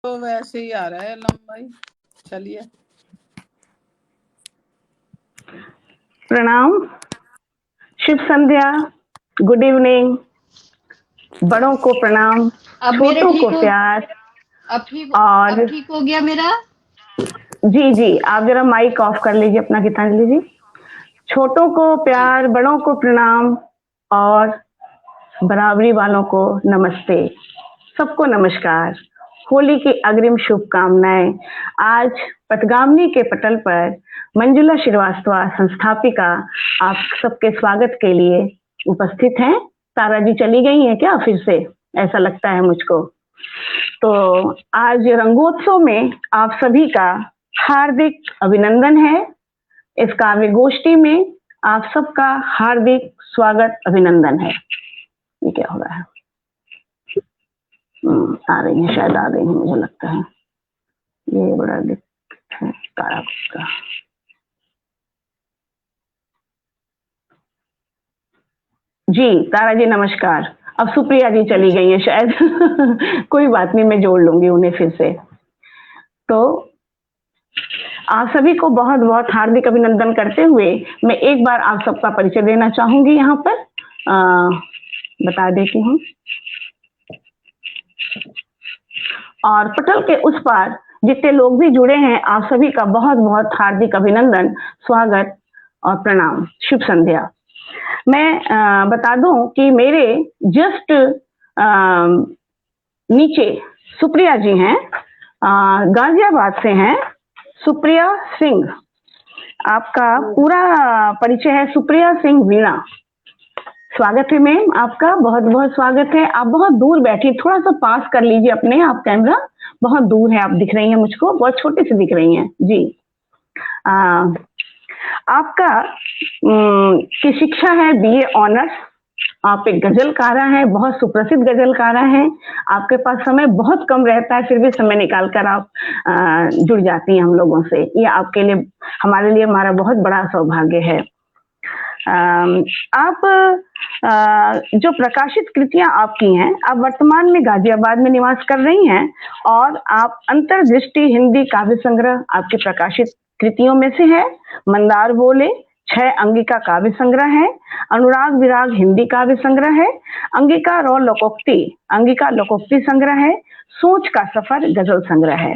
तो वैसे ही आ रहा है लंबाई। चलिए, प्रणाम, शुभ संध्या, गुड इवनिंग। बड़ों को प्रणाम, अब मेरा छोटों को ठीक हो। प्यार। अब और ठीक हो गया मेरा। जी जी, आप जरा माइक ऑफ कर लीजिए अपना, गीतांजलि जी। छोटों को जी प्यार, बड़ों को प्रणाम और बराबरी वालों को नमस्ते। सबको नमस्कार, होली की अग्रिम शुभकामनाएं। आज पथगामनी के पटल पर मंजुला श्रीवास्तव संस्थापिका आप सबके स्वागत के लिए उपस्थित हैं। तारा जी चली गई हैं क्या फिर से, ऐसा लगता है मुझको। तो आज रंगोत्सव में आप सभी का हार्दिक अभिनंदन है। इस काव्य गोष्ठी में आप सबका हार्दिक स्वागत अभिनंदन है। ये क्या हो रहा है? आ रही है, शायद आ गई है, मुझे लगता है। ये बड़ा दिक्कत है तारा का। जी तारा जी नमस्कार। अब सुप्रिया जी चली गई है शायद कोई बात नहीं, मैं जोड़ लूंगी उन्हें फिर से। तो आप सभी को बहुत बहुत हार्दिक अभिनंदन करते हुए मैं एक बार आप सबका परिचय देना चाहूंगी। यहाँ पर बता देती हूँ। और पटल के उस पार जितने लोग भी जुड़े हैं, आप सभी का बहुत बहुत हार्दिक अभिनंदन, स्वागत और प्रणाम, शुभ संध्या। मैं बता दूं कि मेरे जस्ट नीचे सुप्रिया जी हैं, गाजियाबाद से हैं, सुप्रिया सिंह। आपका पूरा परिचय है सुप्रिया सिंह वीणा। स्वागत है मैम, आपका बहुत बहुत स्वागत है। आप बहुत दूर बैठी, थोड़ा सा पास कर लीजिए अपने आप कैमरा, बहुत दूर है आप दिख रही हैं मुझको, बहुत छोटी सी दिख रही हैं जी। आपका की शिक्षा है बीए ऑनर्स। आप एक गजलकारा हैं, बहुत सुप्रसिद्ध गजलकारा हैं। आपके पास समय बहुत कम रहता है, फिर भी समय निकाल कर आप जुड़ जाती हैं हम लोगों से। ये आपके लिए, हमारे लिए, हमारा बहुत बड़ा सौभाग्य है। आप जो प्रकाशित कृतियां आपकी हैं, आप वर्तमान में गाजियाबाद में निवास कर रही हैं और आप अंतर्दृष्टि हिंदी काव्य संग्रह आपकी प्रकाशित कृतियों में से है। मंदार बोले 6 अंगिका काव्य संग्रह है। अनुराग विराग हिंदी काव्य संग्रह है। अंगिका रॉ लोकोक्ति अंगिका लोकोक्ति संग्रह है। सोच का सफर गजल संग्रह है।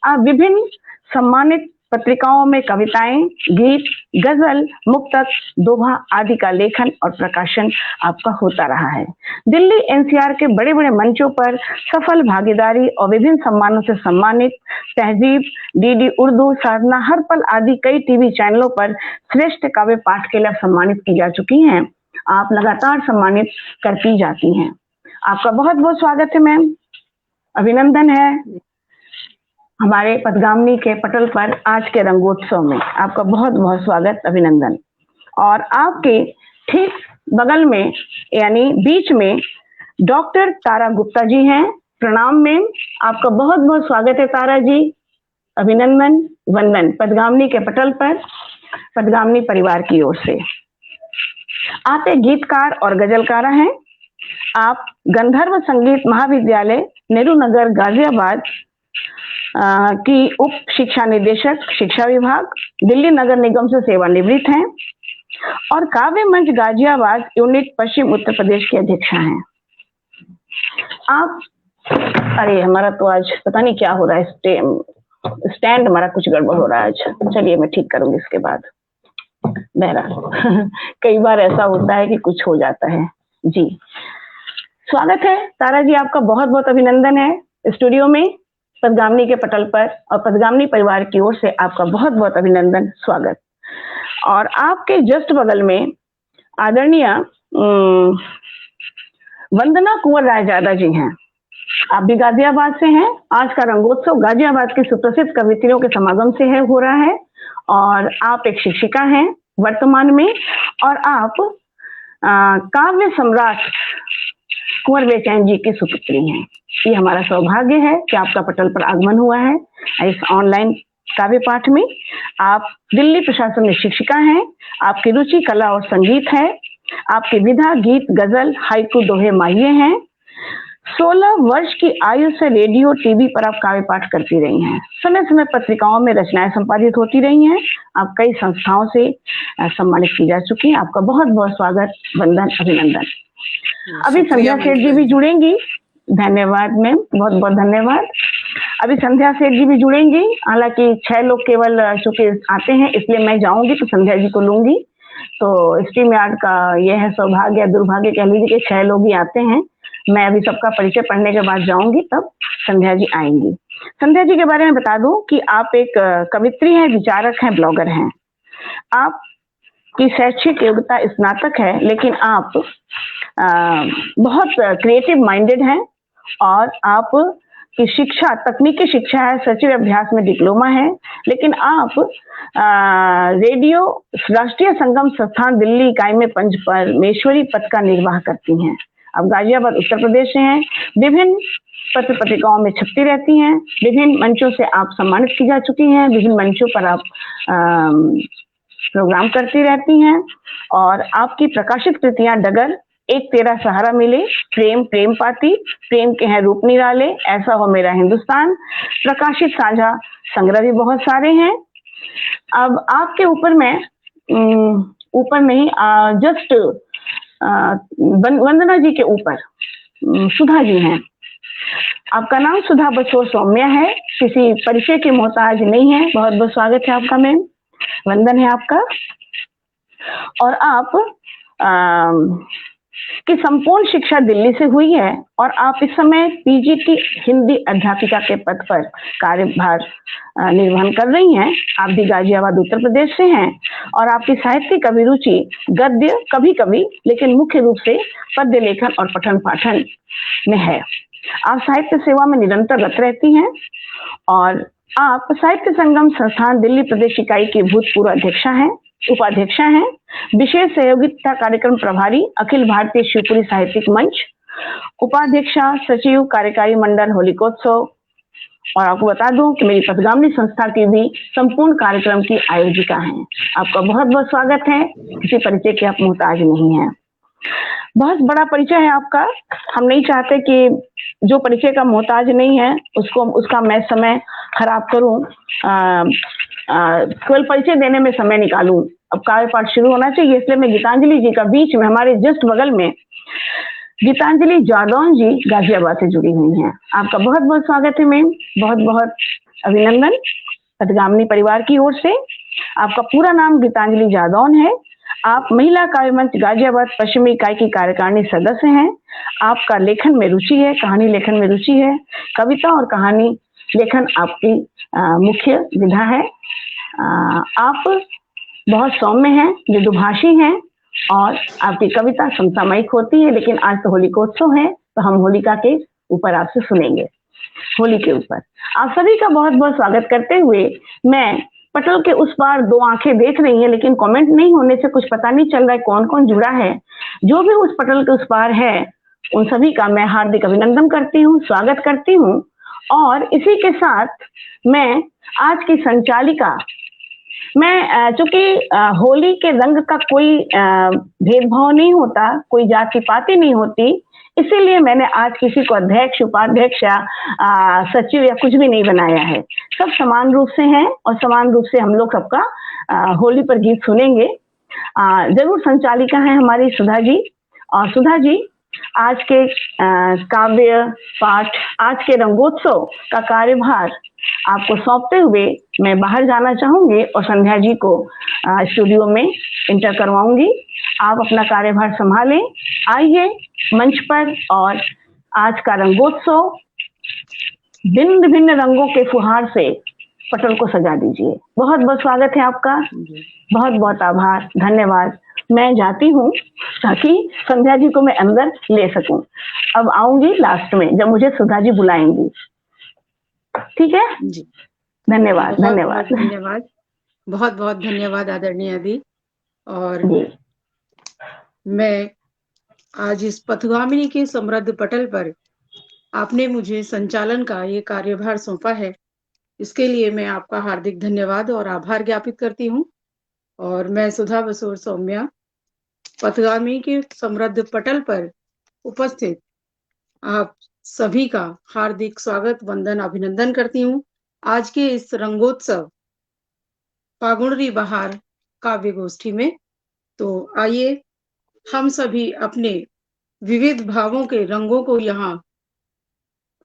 आप विभिन्न सम्मानित पत्रिकाओं में कविताएं, गीत, गजल, मुक्तक, दोहा आदि का लेखन और प्रकाशन आपका होता रहा है। दिल्ली एनसीआर के बड़े बड़े मंचों पर सफल भागीदारी और विभिन्न सम्मानों से सम्मानित, तहजीब, डीडी उर्दू, साधना, हर पल आदि कई टीवी चैनलों पर श्रेष्ठ काव्य पाठ के लिए सम्मानित की जा चुकी हैं। आप लगातार सम्मानित करती जाती हैं। आपका बहुत बहुत स्वागत है मैम, अभिनंदन है हमारे पथगामनी के पटल पर आज के रंगोत्सव में। आपका बहुत बहुत स्वागत, अभिनंदन। और आपके ठीक बगल में यानी बीच में डॉक्टर तारा गुप्ता जी हैं। प्रणाम मैम, आपका बहुत बहुत स्वागत है तारा जी, अभिनंदन, वंदन पथगामनी के पटल पर, पथगामनी परिवार की ओर से। आप एक गीतकार और गजलकारा हैं। आप गंधर्व संगीत महाविद्यालय नेहरू नगर गाजियाबाद की उप शिक्षा निदेशक, शिक्षा विभाग, दिल्ली नगर निगम से सेवानिवृत्त हैं और काव्य मंच गाजियाबाद यूनिट पश्चिम उत्तर प्रदेश के अध्यक्षा हैं। आप, अरे हमारा तो आज पता नहीं क्या हो रहा है, स्टैंड हमारा कुछ गड़बड़ हो रहा है आज। चलिए मैं ठीक करूंगी इसके बाद। बहरहाल कई बार ऐसा होता है कि कुछ हो जाता है जी। स्वागत है तारा जी, आपका बहुत बहुत अभिनंदन है स्टूडियो में, पथगामनी के पटल पर, और पथगामनी परिवार की ओर से आपका बहुत बहुत अभिनंदन, स्वागत। और आपके जस्ट बगल में आदरणीय वंदना कुंवर रायजादा जी हैं। आप भी गाजियाबाद से हैं। आज का रंगोत्सव गाजियाबाद की सुप्रसिद्ध कवित्रियों के समागम से हो रहा है और आप एक शिक्षिका हैं वर्तमान में, और आप काव्य सम्राट कुंवर बेचैन जी की सुपुत्री हैं। ये हमारा सौभाग्य है कि आपका पटल पर आगमन हुआ है इस ऑनलाइन काव्य पाठ में। आप दिल्ली प्रशासन में शिक्षिका हैं। आपकी रुचि कला और संगीत है। आपकी विधा गीत, गजल, हाइकू, दोहे, माहिए हैं। 16 वर्ष की आयु से रेडियो टीवी पर आप काव्य पाठ करती रही हैं। समय समय पत्रिकाओं में रचनाएं संपादित होती रही हैं। आप कई संस्थाओं से सम्मानित की जा चुकी हैं। आपका बहुत बहुत स्वागत, वंदन, अभिनंदन। अभी संध्या सेठ जी भी जुड़ेंगी। धन्यवाद मैम, बहुत बहुत धन्यवाद। अभी संध्या सेठ जी भी जुड़ेंगी। हालांकि 6 लोग केवल चूंकि आते हैं, इसलिए मैं जाऊंगी तो संध्या जी को लूंगी। तो स्ट्रीम यार्ड का यह है सौभाग्य या दुर्भाग्य कह लीजिए कि 6 लोग ही आते हैं। मैं अभी सबका परिचय पढ़ने के बाद जाऊंगी, तब संध्या जी आएंगी। संध्या जी के बारे में बता दूं कि आप एक कवित्री हैं, विचारक हैं, ब्लॉगर हैं। आप की शैक्षिक योग्यता स्नातक है, लेकिन आप बहुत क्रिएटिव माइंडेड हैं और आप की शिक्षा तकनीकी शिक्षा है, सचिव अभ्यास में डिप्लोमा है। लेकिन आप रेडियो राष्ट्रीय संगम संस्थान दिल्ली इकाई में पंच परमेश्वरी पद का निर्वाह करती हैं। आप गाजियाबाद उत्तर प्रदेश से हैं। विभिन्न पत्र पत्रिकाओं में छपती रहती हैं। विभिन्न मंचों से आप सम्मानित की जा चुकी हैं। विभिन्न मंचों पर आप प्रोग्राम करती रहती हैं और आपकी प्रकाशित कृतियां डगर, एक तेरा सहारा मिले, प्रेम प्रेम पाती, प्रेम के हैं रूप निराले, ऐसा हो मेरा हिंदुस्तान, प्रकाशित साझा संग्रह भी बहुत सारे हैं। अब आपके ऊपर में ही जस्ट वंदना जी के ऊपर सुधा जी हैं। आपका नाम सुधा बसोर सौम्या है, किसी परिचय के मोहताज नहीं है। बहुत बहुत स्वागत है आपका मैम, वंदन है आपका। और आप की संपूर्ण शिक्षा दिल्ली से हुई है और आप इस समय पीजीटी हिंदी अध्यापिका के पद पर कार्यभार निर्वहन कर रही हैं। आप भी गाजियाबाद उत्तर प्रदेश से हैं और आपकी साहित्यिक अभिरुचि गद्य कभी कभी, लेकिन मुख्य रूप से पद्य लेखन और पठन पाठन में है। आप साहित्य सेवा में निरंतर रत रहती हैं और आप साहित्य संगम संस्थान दिल्ली प्रदेश इकाई की भूतपूर्व उपाध्यक्षा हैं, विशेष सहयोगिता कार्यक्रम प्रभारी, अखिल भारतीय शिवपुरी साहित्यिक मंच, उपाध्यक्षा, सचिव, कार्यकारी मंडल होलिकोत्सव। और आपको बता दूं कि मेरी पथगामिनी संस्था की भी संपूर्ण कार्यक्रम की आयोजिका हैं। आपका बहुत बहुत स्वागत है, किसी परिचय के आप मोहताज नहीं हैं। बहुत बड़ा परिचय है आपका। हम नहीं चाहते कि जो परिचय का मोहताज नहीं है उसका मैं समय खराब करूं, केवल परिचय देने में समय निकालूं। अब काव्य पाठ शुरू होना चाहिए, इसलिए मैं गीतांजलि जी का बीच में, हमारे जस्ट बगल में गीतांजलि जादौन जी गाजियाबाद से जुड़ी हुई हैं। आपका बहुत बहुत स्वागत है मैम, बहुत बहुत अभिनंदन पथगामिनी परिवार की ओर से। आपका पूरा नाम गीतांजलि जादौन है। आप महिला काव्य मंच गाजियाबाद पश्चिमी इकाई की कार्यकारिणी सदस्य हैं। आपका लेखन में रुचि है, कहानी लेखन में रुचि है। कविता और कहानी लेखन आपकी मुख्य विधा है। आप बहुत सौम्य हैं, मृदुभाषी हैं और आपकी कविता समसामयिक होती है। लेकिन आज तो होलिकोत्सव है, तो हम होलिका के ऊपर आपसे सुनेंगे, होली के ऊपर। आप सभी का बहुत बहुत स्वागत करते हुए, मैं पटल के उस पार 2 आंखें देख रही हैं, लेकिन कमेंट नहीं होने से कुछ पता नहीं चल रहा है कौन कौन जुड़ा है। जो भी उस पटल के उस पार है, उन सभी का मैं हार्दिक अभिनंदन करती हूँ, स्वागत करती हूँ। और इसी के साथ मैं आज की संचालिका, मैं चूंकि होली के रंग का कोई भेदभाव नहीं होता, कोई जाति पाति नहीं होती, इसीलिए मैंने आज किसी को अध्यक्ष, उपाध्यक्ष या सचिव या कुछ भी नहीं बनाया है। सब समान रूप से हैं और समान रूप से हम लोग सबका होली पर गीत सुनेंगे। जरूर संचालिका है हमारी सुधा जी। और सुधा जी, आज के काव्य पाठ, आज के रंगोत्सव का कार्यभार आपको सौंपते हुए मैं बाहर जाना चाहूंगी और संध्या जी को स्टूडियो में इंटर करवाऊंगी। आप अपना कार्यभार संभालें, आइए मंच पर और आज का रंगोत्सव भिन्न भिन्न रंगों के फुहार से पटल को सजा दीजिए। बहुत बहुत स्वागत है आपका, बहुत बहुत आभार, धन्यवाद। मैं जाती हूँ ताकि संध्या जी को मैं अंदर ले सकूं। अब आऊंगी लास्ट में जब मुझे सुधा जी बुलाएंगी, ठीक है जी। धन्यवाद, धन्यवाद, धन्यवाद, बहुत बहुत धन्यवाद आदरणीय दी। और मैं आज इस पथगामिनी के समृद्ध पटल पर आपने मुझे संचालन का ये कार्यभार सौंपा है, इसके लिए मैं आपका हार्दिक धन्यवाद और आभार ज्ञापित करती हूँ। और मैं सुधा बसोर सौम्या, पथगामिनी के समृद्ध पटल पर उपस्थित आप सभी का हार्दिक स्वागत, वंदन, अभिनंदन करती हूँ आज के इस रंगोत्सव फागुनरी बहार काव्य गोष्ठी में। तो आइए हम सभी अपने विविध भावों के रंगों को यहाँ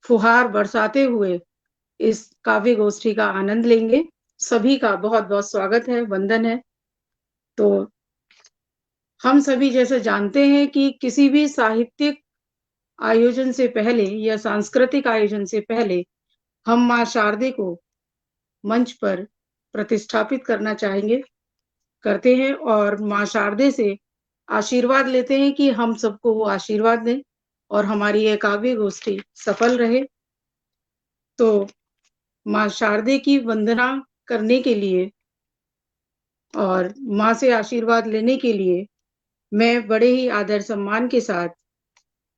फुहार बरसाते हुए इस काव्य गोष्ठी का आनंद लेंगे। सभी का बहुत बहुत स्वागत है, वंदन है। तो हम सभी जैसे जानते हैं कि किसी भी साहित्यिक आयोजन से पहले या सांस्कृतिक आयोजन से पहले हम माँ शारदे को मंच पर प्रतिष्ठापित करना करते हैं और माँ शारदे से आशीर्वाद लेते हैं कि हम सबको वो आशीर्वाद दें और हमारी यह काव्य गोष्ठी सफल रहे। तो माँ शारदे की वंदना करने के लिए और माँ से आशीर्वाद लेने के लिए मैं बड़े ही आदर सम्मान के साथ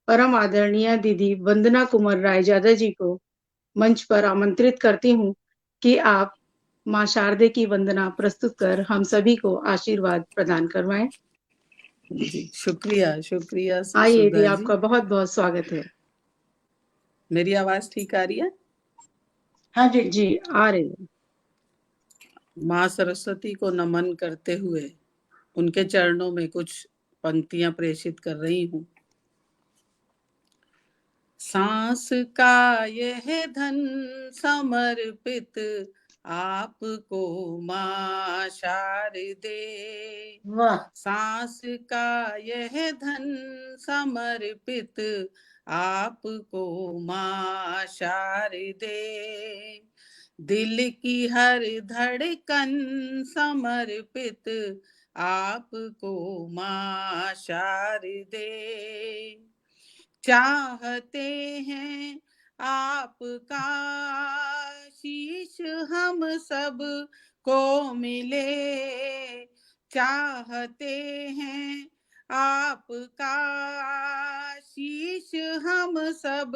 परम आदरणीय दीदी वंदना कुमार राय ज्यादा जी को मंच पर आमंत्रित करती हूँ कि आप माँ शारदे की वंदना प्रस्तुत कर हम सभी को आशीर्वाद प्रदान करवाएं। जी, शुक्रिया शुक्रिया आइए सुधा दी, जी। आपका बहुत बहुत स्वागत है। मेरी आवाज ठीक आ रही है? हाँ जी जी, आ रही है। माँ सरस्वती को नमन करते हुए उनके चरणों में कुछ पंक्तियां प्रेषित कर रही हूँ। सांस का यह धन समर्पित आपको माँ शारदे, वाह। सांस का यह धन समर्पित आपको माँ शारदे, दिल की हर धड़कन समर्पित आपको माँ शारदे, चाहते हैं आपका शीश हम सब को मिले, चाहते हैं आपका शीश हम सब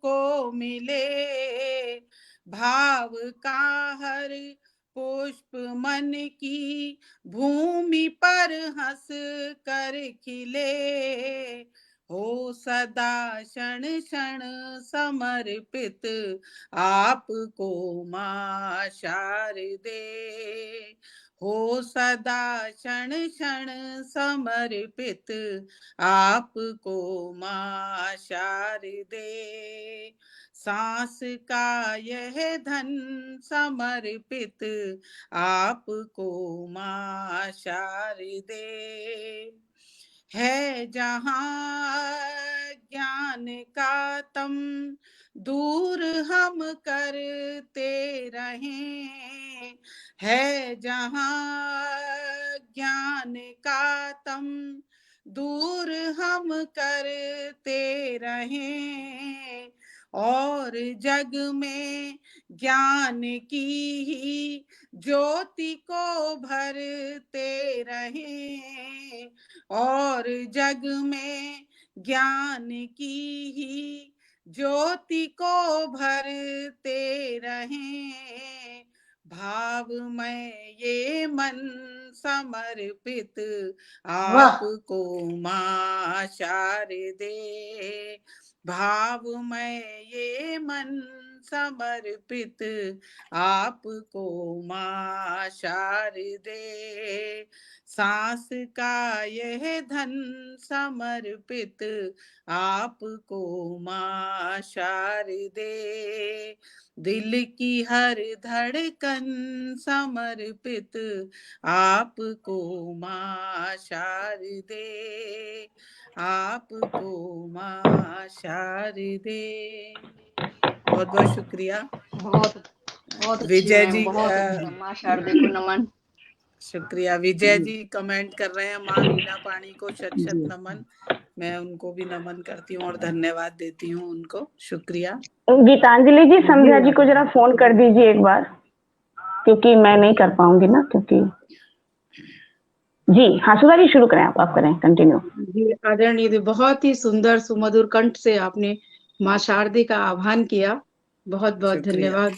को मिले, भाव का हर पुष्प मन की भूमि पर हंस कर खिले, हो सदा क्षण क्षण समर्पित आपको माँ शारदे, हो सदा क्षण क्षण समर्पित आपको माँ शारदे, सांस का यह धन समर्पित आपको माँ शारदे, है जहाँ ज्ञान का तम दूर हम करते रहें, है जहाँ ज्ञान का तम दूर हम करते रहें, और जग में ज्ञान की ही ज्योति को भरते रहें, और जग में ज्ञान की ही ज्योति को भरते रहें, भाव में ये मन समर्पित आपको माँ शारदे, भाव में ये मन समर्पित आपको माँ शारदे, सांस का यह धन समर्पित आपको माँ शारदे, दिल की हर धड़कन समर्पित आपको माँ शारदे, आपको माँ शारदे। बहुत बहुत शुक्रिया। बहुत विजय जी, माँ शारदे को नमन। शुक्रिया। विजय जी कमेंट कर रहे हैं माँ वीणा पाणी को शत शत नमन। मैं उनको भी नमन करती हूँ और धन्यवाद देती हूँ उनको। शुक्रिया। गीतांजलि जी, संध्या जी को जरा फोन कर दीजिए एक बार, क्योंकि मैं नहीं कर पाऊंगी ना, क्योंकि जी। हाँ सुधा जी, शुरू करें, आप करें कंटिन्यू। जी आदरणीय, बहुत ही सुंदर सुमधुर कंठ से आपने माँ शारदे का आह्वान किया। बहुत बहुत धन्यवाद।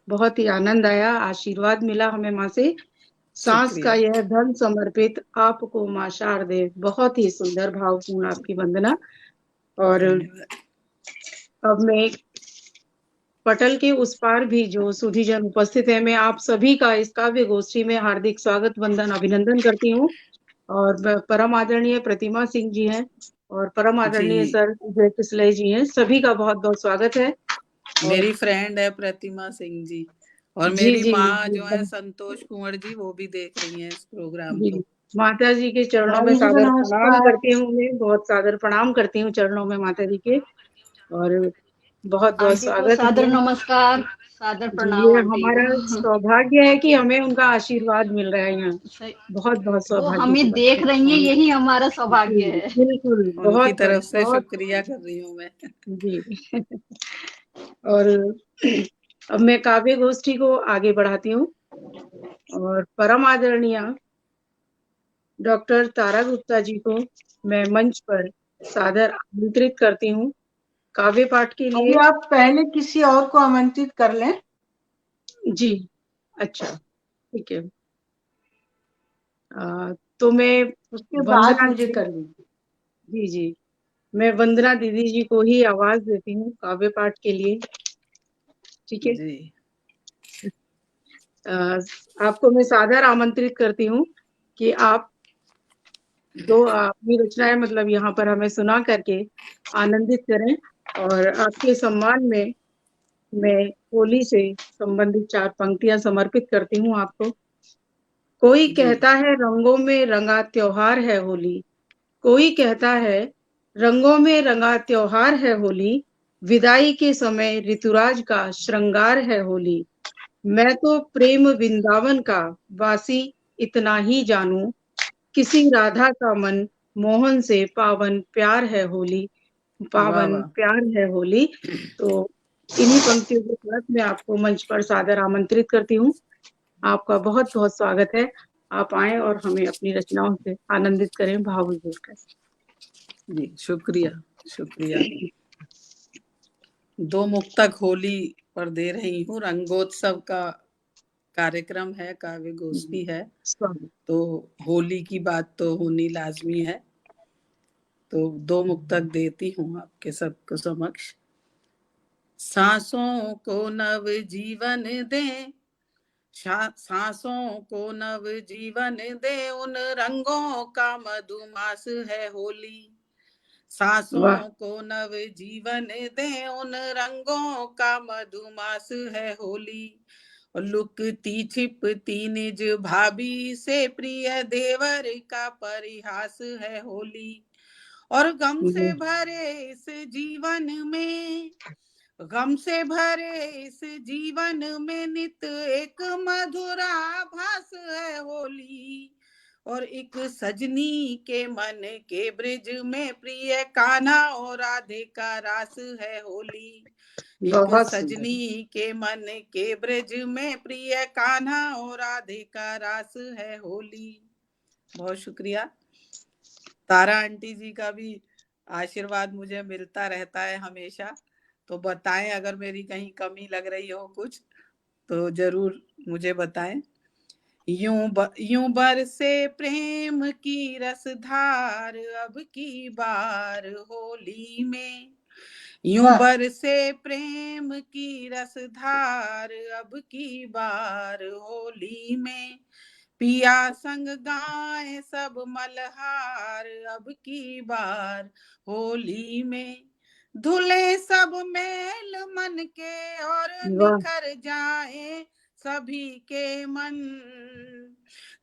बहुत ही आनंद आया, आशीर्वाद मिला हमें माँ से। सांस का यह धन समर्पित आपको माँ शारदे, बहुत ही सुंदर भावपूर्ण आपकी वंदना। और अब मैं पटल के उस पार भी जो सुधीजन उपस्थित है, मैं आप सभी का इस काव्य गोष्ठी में हार्दिक स्वागत, वंदन, अभिनंदन करती हूँ। और परम आदरणीय प्रतिमा सिंह जी हैं और परम आदरणीय जी सर विजय किसले जी हैं, सभी का बहुत बहुत स्वागत है। मेरी फ्रेंड है प्रतिमा सिंह जी, और जी मेरी जी माँ जी जो है संतोष कुंवर जी, वो भी देख रही हैं इस प्रोग्राम जी, को। माता जी के चरणों में भाभी जी को सादर प्रणाम नमस्कार। करती हूँ, मैं बहुत सादर प्रणाम करती हूँ चरणों में माता जी के, और बहुत बहुत आंटी को स्वागत सादर है। नमस्कार, सादर जी, प्रणाम ये आंटी हमारा को। सौभाग्य है कि हमें उनका आशीर्वाद मिल रहा है यहाँ, सही, बहुत बहुत वो सौभाग्य की हमें बात देख है। रही है, यही हमारा जी सौभाग्य है। बिल्कुल, उनकी बहुत तरफ से बहुत शुक्रिया कर रही हूँ मैं। जी। और अब मैं काव्य गोष्ठी को आगे बढ़ाती हूँ, और परम आदरणीय डॉक्टर तारा गुप्ता जी को मैं मंच पर सादर आमंत्रित करती हूँ काव्य पाठ के अभी लिए। आप पहले किसी और को आमंत्रित कर लें। जी, अच्छा, ठीक है। तो मैं उसके बाद वंदना मुझे दीदी, कर लीजिए। जी जी, मैं वंदना दीदी जी को ही आवाज देती हूँ काव्य पाठ के लिए, ठीक है। जी आपको मैं सादर आमंत्रित करती हूँ कि आप दो अपनी रचनाएं मतलब यहाँ पर हमें सुना करके आनंदित करें, और आपके सम्मान में मैं होली से संबंधित 4 पंक्तियां समर्पित करती हूँ आपको। कोई जी कहता है रंगों में रंगा त्योहार है होली, कोई कहता है रंगों में रंगा त्योहार है होली, विदाई के समय ऋतुराज का श्रृंगार है होली। मैं तो प्रेम वृंदावन का वासी इतना ही जानू, किसी राधा का मन मोहन से पावन प्यार है होली, वाह पावन वाह। प्यार है होली। तो इन्हीं पंक्तियों के साथ मैं आपको मंच पर सादर आमंत्रित करती हूँ। आपका बहुत बहुत स्वागत है, आप आए और हमें अपनी रचनाओं से आनंदित करें भाव विभोर कर। जी शुक्रिया शुक्रिया। 2 मुक्तक होली पर दे रही हूँ। रंगोत्सव का कार्यक्रम है, काव्य गोष्ठी है, स्वागत। तो होली की बात तो होनी लाजमी है। तो 2 मुक्तक देती हूँ आपके सबको समक्ष। सांसों को नव जीवन दे, सांसों को नव जीवन दे, उन रंगों का मधुमास है होली। सांसों वाह, को नव जीवन दे, उन रंगों का मधुमास है होली। और लुकती छिपती निज भाभी से, प्रिय देवर का परिहास है होली। और गम से भरे इस जीवन में, गम से भरे इस जीवन में नित एक मधुरा भास है होली। और एक सजनी के मन के ब्रिज में, प्रिय कान्हा और राधे का रास है होली। एक बहुत सुंदर, सजनी के मन के ब्रिज में, प्रिय कान्हा और राधे का रास है होली। बहुत शुक्रिया। तारा आंटी जी का भी आशीर्वाद मुझे मिलता रहता है हमेशा, तो बताएं अगर मेरी कहीं कमी लग रही हो कुछ तो जरूर मुझे बताएं। यूं बरसे प्रेम की रसधार अब की बार होली में, यूं वाह, बरसे प्रेम की रसधार अब की बार होली में। पिया संग गाए सब मल्हार अब की बार होली में। धुले सब मैल मन के और वाह, निखर जाए सभी के मन।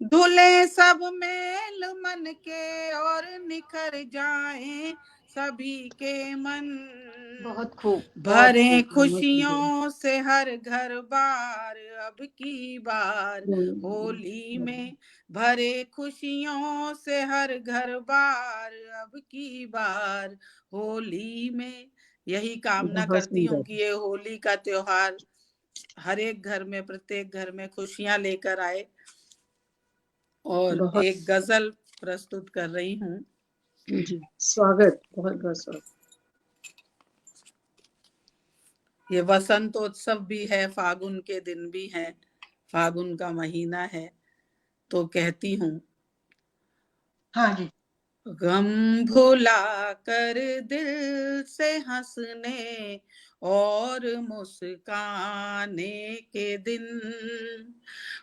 धुले सब मैल मन के और निखर जाए सभी के मन। बहुत खूब, बहुत भरे खूब। खुशियों से हर घर बार अब की बार होली में। भरे खुशियों से हर घर बार अब की बार होली में। यही कामना बहुत करती हूँ सुंदर, कि ये होली का त्योहार हर एक घर में, प्रत्येक घर में खुशियां लेकर आए। और बहुत एक गजल प्रस्तुत कर रही हूँ। जी, स्वागत, बहुत बहुत स्वागत। ये वसंतोत्सव भी है, फागुन के दिन भी है, फागुन का महीना है, तो कहती हूँ। हाँ जी, गम भुला कर दिल से हंसने और मुस्काने के दिन,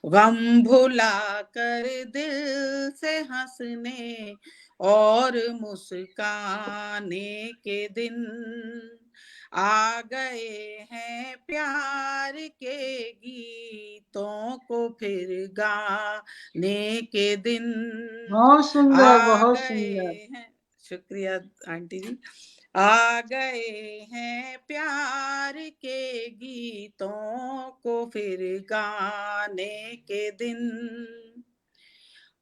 गम भुला कर दिल से हंसने और मुस्काने के दिन, आ गए हैं प्यार के गीतों को फिर गाने के दिन, बहुत सुंदर, आ बहुत गए सुंदर। हैं। शुक्रिया आंटी जी। आ गए हैं प्यार के गीतों को फिर गाने के दिन,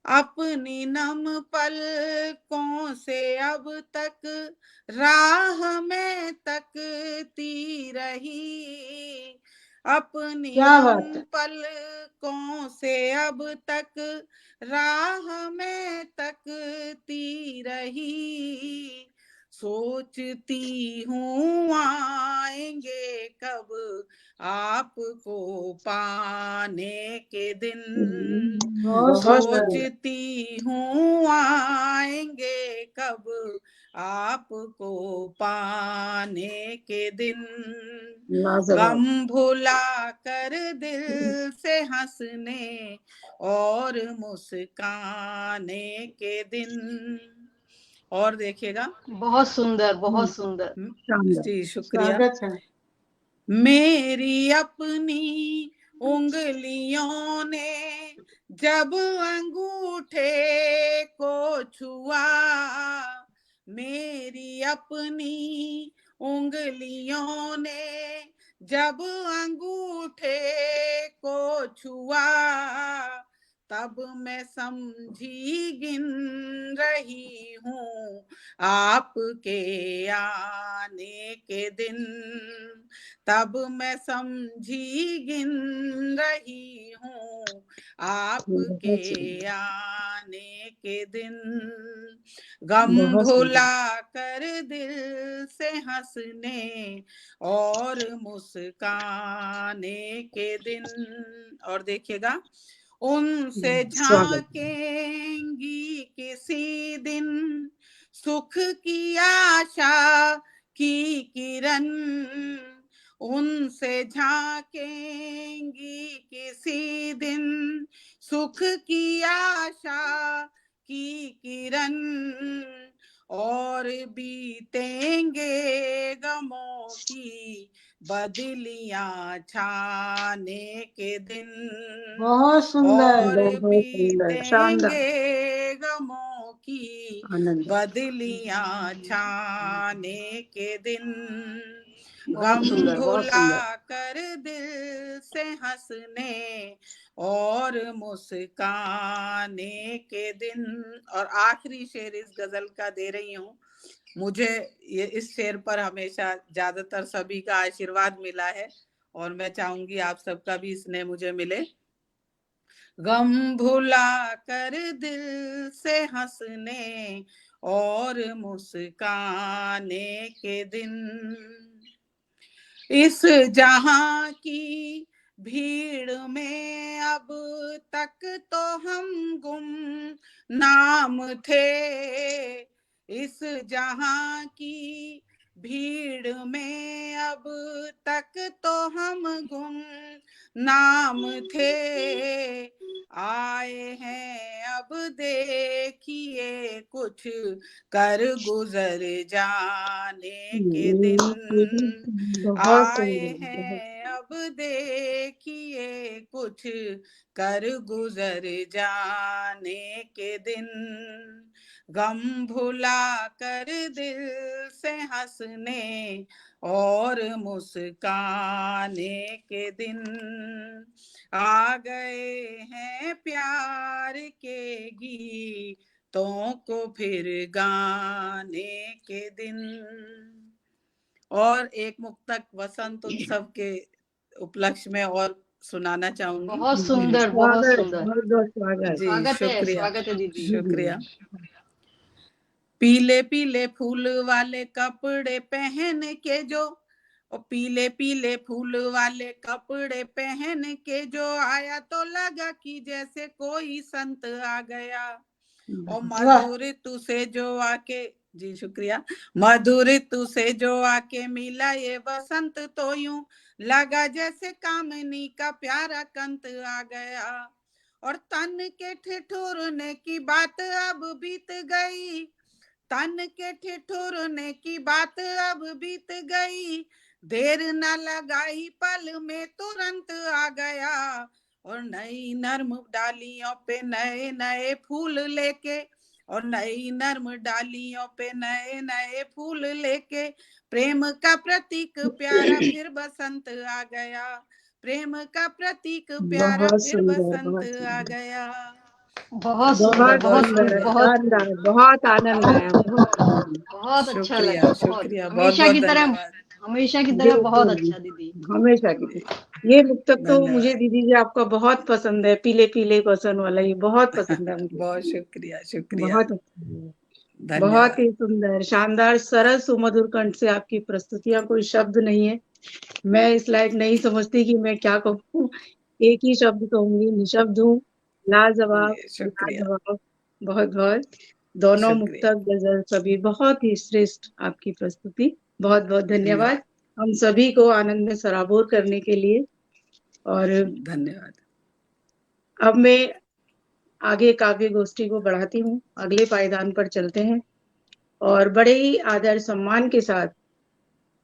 अपनी नम पलकों से अब तक राह में तकती रही, अपनी क्या नम बात है। पलकों से अब तक राह में तकती रही, सोचती हूँ आएंगे कब आपको पाने के दिन, बहुत बहुत सुंदर। सोचती हूँ आएंगे कब आपको पाने के दिन, लाजवाब। गम भुला कर दिल से हंसने और मुस्काने के दिन। और देखिएगा। बहुत सुंदर, बहुत सुंदर। शानदार। जी शुक्रिया। स्वागत है। मेरी अपनी उंगलियों ने जब अंगूठे को छुआ, मेरी अपनी उंगलियों ने जब अंगूठे को छुआ, तब मैं समझी गिन रही हूँ आपके आने के दिन, तब मैं समझी गिन रही हूँ आपके आने के दिन, गम बहुत सुंदर। भुला कर दिल से हंसने और मुस्काने के दिन। और देखिएगा। उनसे स्वागत। झांकेंगी किसी दिन सुख की आशा की किरण, उनसे झांकेंगी किसी दिन सुख की आशा की किरण, और बीतेंगे गमों की बदलियां छाने के दिन, बहुत सुंदर। और बहुत सुंदर। शानदार। बीतेंगे गमों की आनंद। बदलियां छाने के दिन, बहुत गम सुंदर, बहुत भुला सुंदर। कर दिल से हंसने और मुस्काने के दिन। और आखिरी शेर इस गजल का दे रही हूँ। मुझे ये इस शेर पर हमेशा ज्यादातर सभी का आशीर्वाद मिला है और मैं चाहूंगी आप सबका भी स्नेह मुझे मिले। गम भुला कर दिल से हंसने और मुस्काने के दिन, इस जहां की भीड़ में अब तक तो हम गुम नाम थे, इस जहां की भीड़ में अब तक तो हम गुम नाम थे, आए हैं अब देखिए कुछ कर गुजर जाने के दिन, बहुत आए सुंदर। हैं अब देखिए कुछ कर गुजर जाने के दिन, गम भुला कर दिल से हंसने और मुस्काने के दिन, आ गए हैं प्यार के गीतों को फिर गाने के दिन। और एक मुक्तक वसंत उत्सव के उपलक्ष्य में और सुनाना चाहूंगी। बहुत सुंदर, बहुत स्वागत। सुंदर। बहुत बहुत स्वागत। जी स्वागत है शुक्रिया दीदी। शुक्रिया। पीले पीले फूल वाले कपड़े पहन के जो, और पीले पीले फूल वाले कपड़े पहन के जो आया तो लगा कि जैसे कोई संत आ गया, और वाह। मधुर ऋतु से जो आके, जी शुक्रिया, मधुर ऋतु से जो आके मिला ये बसंत, तो यूं लगा जैसे कामनी का प्यारा कंत आ गया। और तन के ठिठुरने की बात अब बीत गई, तन के ठिठुरने की बात अब बीत गई, देर न लगाई पल में तुरंत आ गया। और नई नर्म डालियों पे नए नए फूल लेके, और नई नर्म डालियों पे नए नए फूल लेके, प्रेम का प्रतीक प्यारा फिर बसंत आ गया, प्रेम का प्रतीक प्यारा बहुत फिर सुंदर, बसंत बहुत आ सुंदर, गया। बहुत सुंदर, बहुत बहुत सुंदर, सुंदर, बहुत शानदार, बहुत आनंद आया, बहुत आनंद। बहुत अच्छा शुक्रिया लगा, बहुत शुक्रिया, बहुत हमेशा बहुत की तरह, धन्यवाद। हमेशा की तरह बहुत बिल्कुल, अच्छा दीदी। हमेशा की तरह। ये मुक्तक तो मुझे धन्यवाद, दीदी जी आपका बहुत पसंद है, पीले पीले वसन वाला, ये बहुत पसंद है मुझे, बहुत शुक्रिया शुक्रिया, बहुत अच्छा है। बहुत धन्यवाद। ही सुंदर, शानदार, सरल, सुमधुर कंठ से आपकी प्रस्तुतियां, कोई शब्द नहीं है। मैं इस लायक नहीं समझती कि मैं क्या कहूँ, एक ही शब्द कहूंगी, निशब्द हूँ। लाजवाब, शुक्रिया लाजवाब, बहुत बहुत। दोनों शुक्रिया, मुक्तक, गजल, सभी बहुत ही श्रेष्ठ आपकी प्रस्तुति, बहुत बहुत धन्यवाद हम सभी को आनंद में सराबोर करने के लिए। और धन्यवाद। अब मैं आगे काव्य गोष्ठी को बढ़ाती हूँ, अगले पायदान पर चलते हैं, और बड़े ही आदर सम्मान के साथ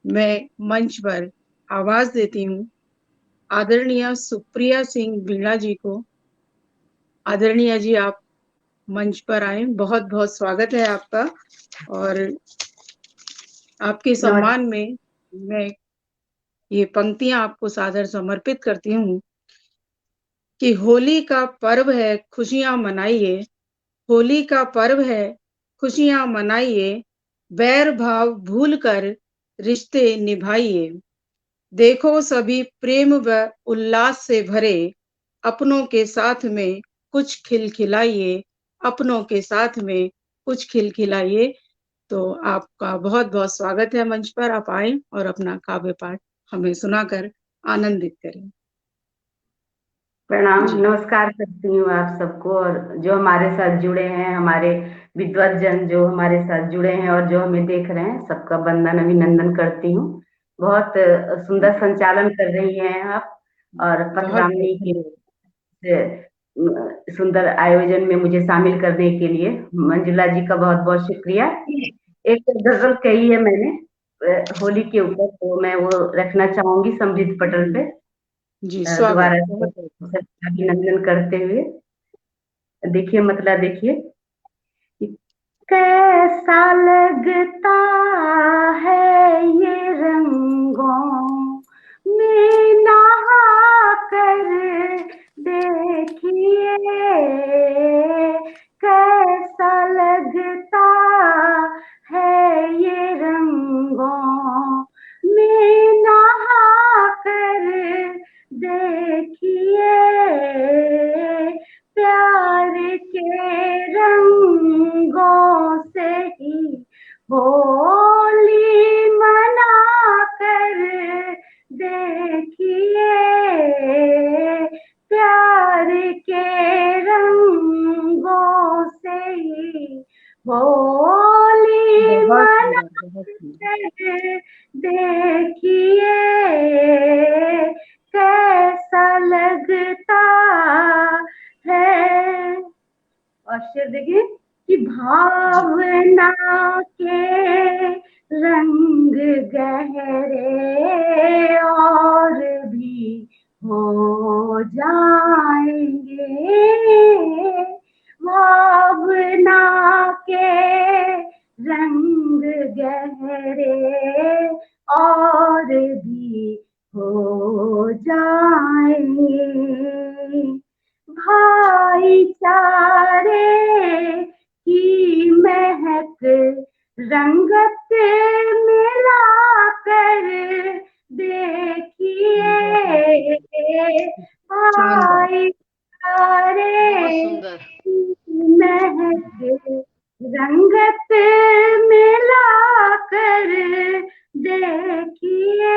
मैं मंच पर आवाज देती हूँ आदरणीय सुप्रिया सिंह वीणा जी को। आदरणीय जी, आप मंच पर आए, बहुत बहुत स्वागत है आपका। और आपके सम्मान में मैं ये पंक्तियां आपको सादर समर्पित करती हूँ कि होली का पर्व है, खुशियां मनाइए, होली का पर्व है, खुशियां मनाइए, बैर भाव भूल कर रिश्ते निभाइए, देखो सभी प्रेम व उल्लास से भरे, अपनों के साथ में कुछ खिलखिलाइए, अपनों के साथ में कुछ खिलखिलाइए। तो आपका बहुत बहुत स्वागत है मंच पर, आप आए और अपना काव्य पाठ हमें सुनाकर आनंदित करें। प्रणाम, जी नमस्कार करती हूँ आप सबको, और जो हमारे साथ जुड़े हैं, हमारे विद्वत जन जो हमारे साथ जुड़े हैं और जो हमें देख रहे हैं, सबका वंदन अभिनंदन करती हूँ। बहुत सुंदर संचालन कर रही हैं आप, और बहुत बहुत पथगामिनी के धन्यवाद। सुंदर आयोजन में मुझे शामिल करने के लिए मंजुला जी का बहुत बहुत शुक्रिया। एक गजल कही है मैंने होली के ऊपर, तो मैं वो रखना चाहूंगी समृद्ध पटल पे, जी स्वागत, दोबारा बहुत से बहुत। अभिनंदन करते हुए। देखिए मतलब देखिए, कैसा लगता है ये रंगों में नहा कर, देखिए कैसा लगता है ये रंगों में नहा कर, देखिए प्यार के रंगों से ही होली मना कर, देखिए प्यार के रंगों से ही होली बहुत मना सुंदर, बहुत सुंदर। कर, देखिए कैसा लगता है। और शेर देखिए कि भावना के रंग गहरे और भी हो जाएंगे, भावना के रंग गहरे और भी हो जाएंगे, भाईचारे की महक रंगत मिला कर, देखिए शानदार, भाईचारे बहुत सुंदर, की महक रंगत मिला कर, देखिए।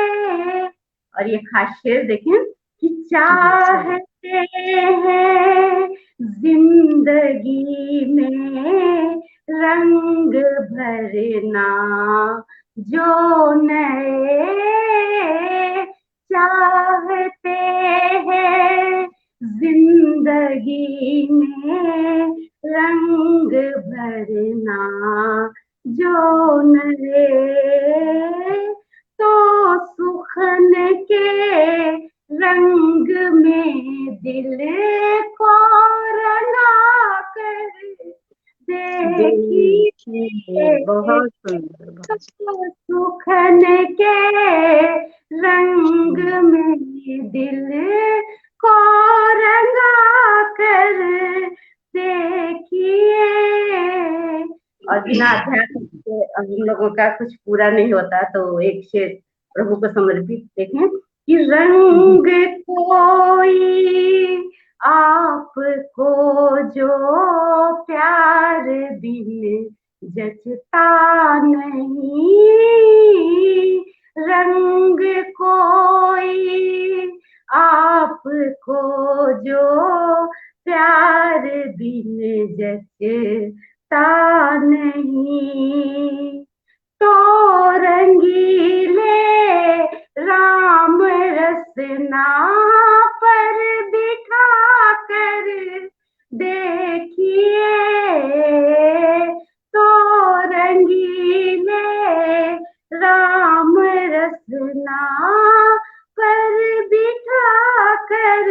और ये खास शेर देखें कि जी स्वागत। चाहते हैं जिंदगी में रंग भरना, जो नए चाहते हैं जिंदगी में रंग भरना, जो नए तो सुखन के रंग में दिल को रंगा कर देखिए, बहुत सुंदर। सुखन के रंग में दिल को रंगा कर देखिए। और बिना अध्यात्म के हम लोगों का कुछ पूरा नहीं होता, तो एक शेर प्रभु को समर्पित देखें कि रंग कोई आपको जो प्यार बिन जचता नहीं, रंग कोई आपको जो प्यार बिन जचता नहीं, तो रंगीले राम रसना पर बिठा कर देखिए, तो रंगीले राम रसना पर बिठा कर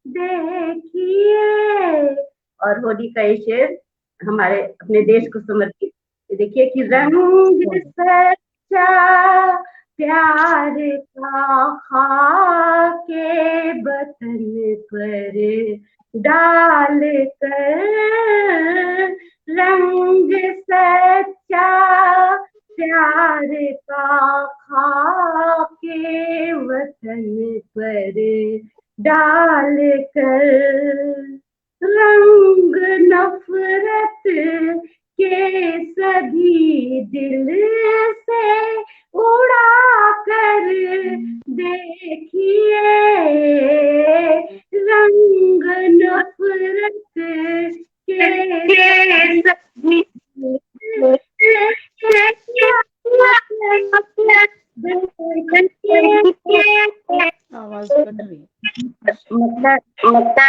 देखिए। और होली का ये शेर हमारे अपने देश को समर्पित, देखिए कि रंग सच्चा प्यार का खाके बतन पर डाल कर, रंग सच्चा प्यार का खाके वतन पर डाल कर, रंग नफरत के सभी दिल से उड़ा कर देखिए, रंग नफरत के सभी आवाज कट रही मतलब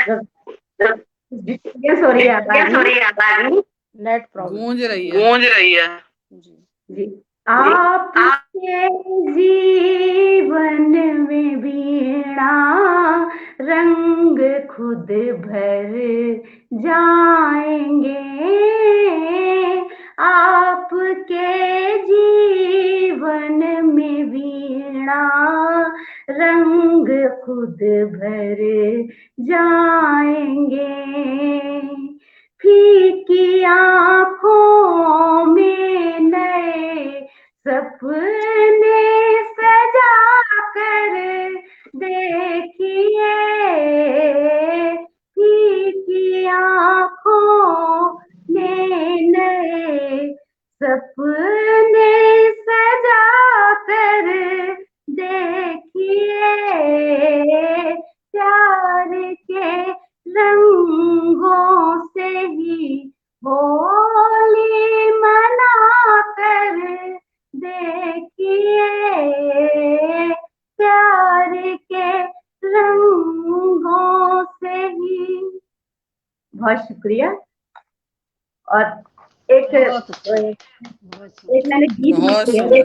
नेट प्रॉब्लम गूंज रही है जी। आपके जीवन में वीणा रंग खुद भर जाएंगे, आपके जीवन में वीणा रंग खुद भर जाएंगे, फीकी आँखों में नए सपने सजा कर देखिए, फीकी आँखों में नए सपने सजा कर देखिए, प्यार के रंगों से ही होली मना कर देखिए, प्यार के रंगों से ही। बहुत शुक्रिया। और एक मैंने गीत लिखी है,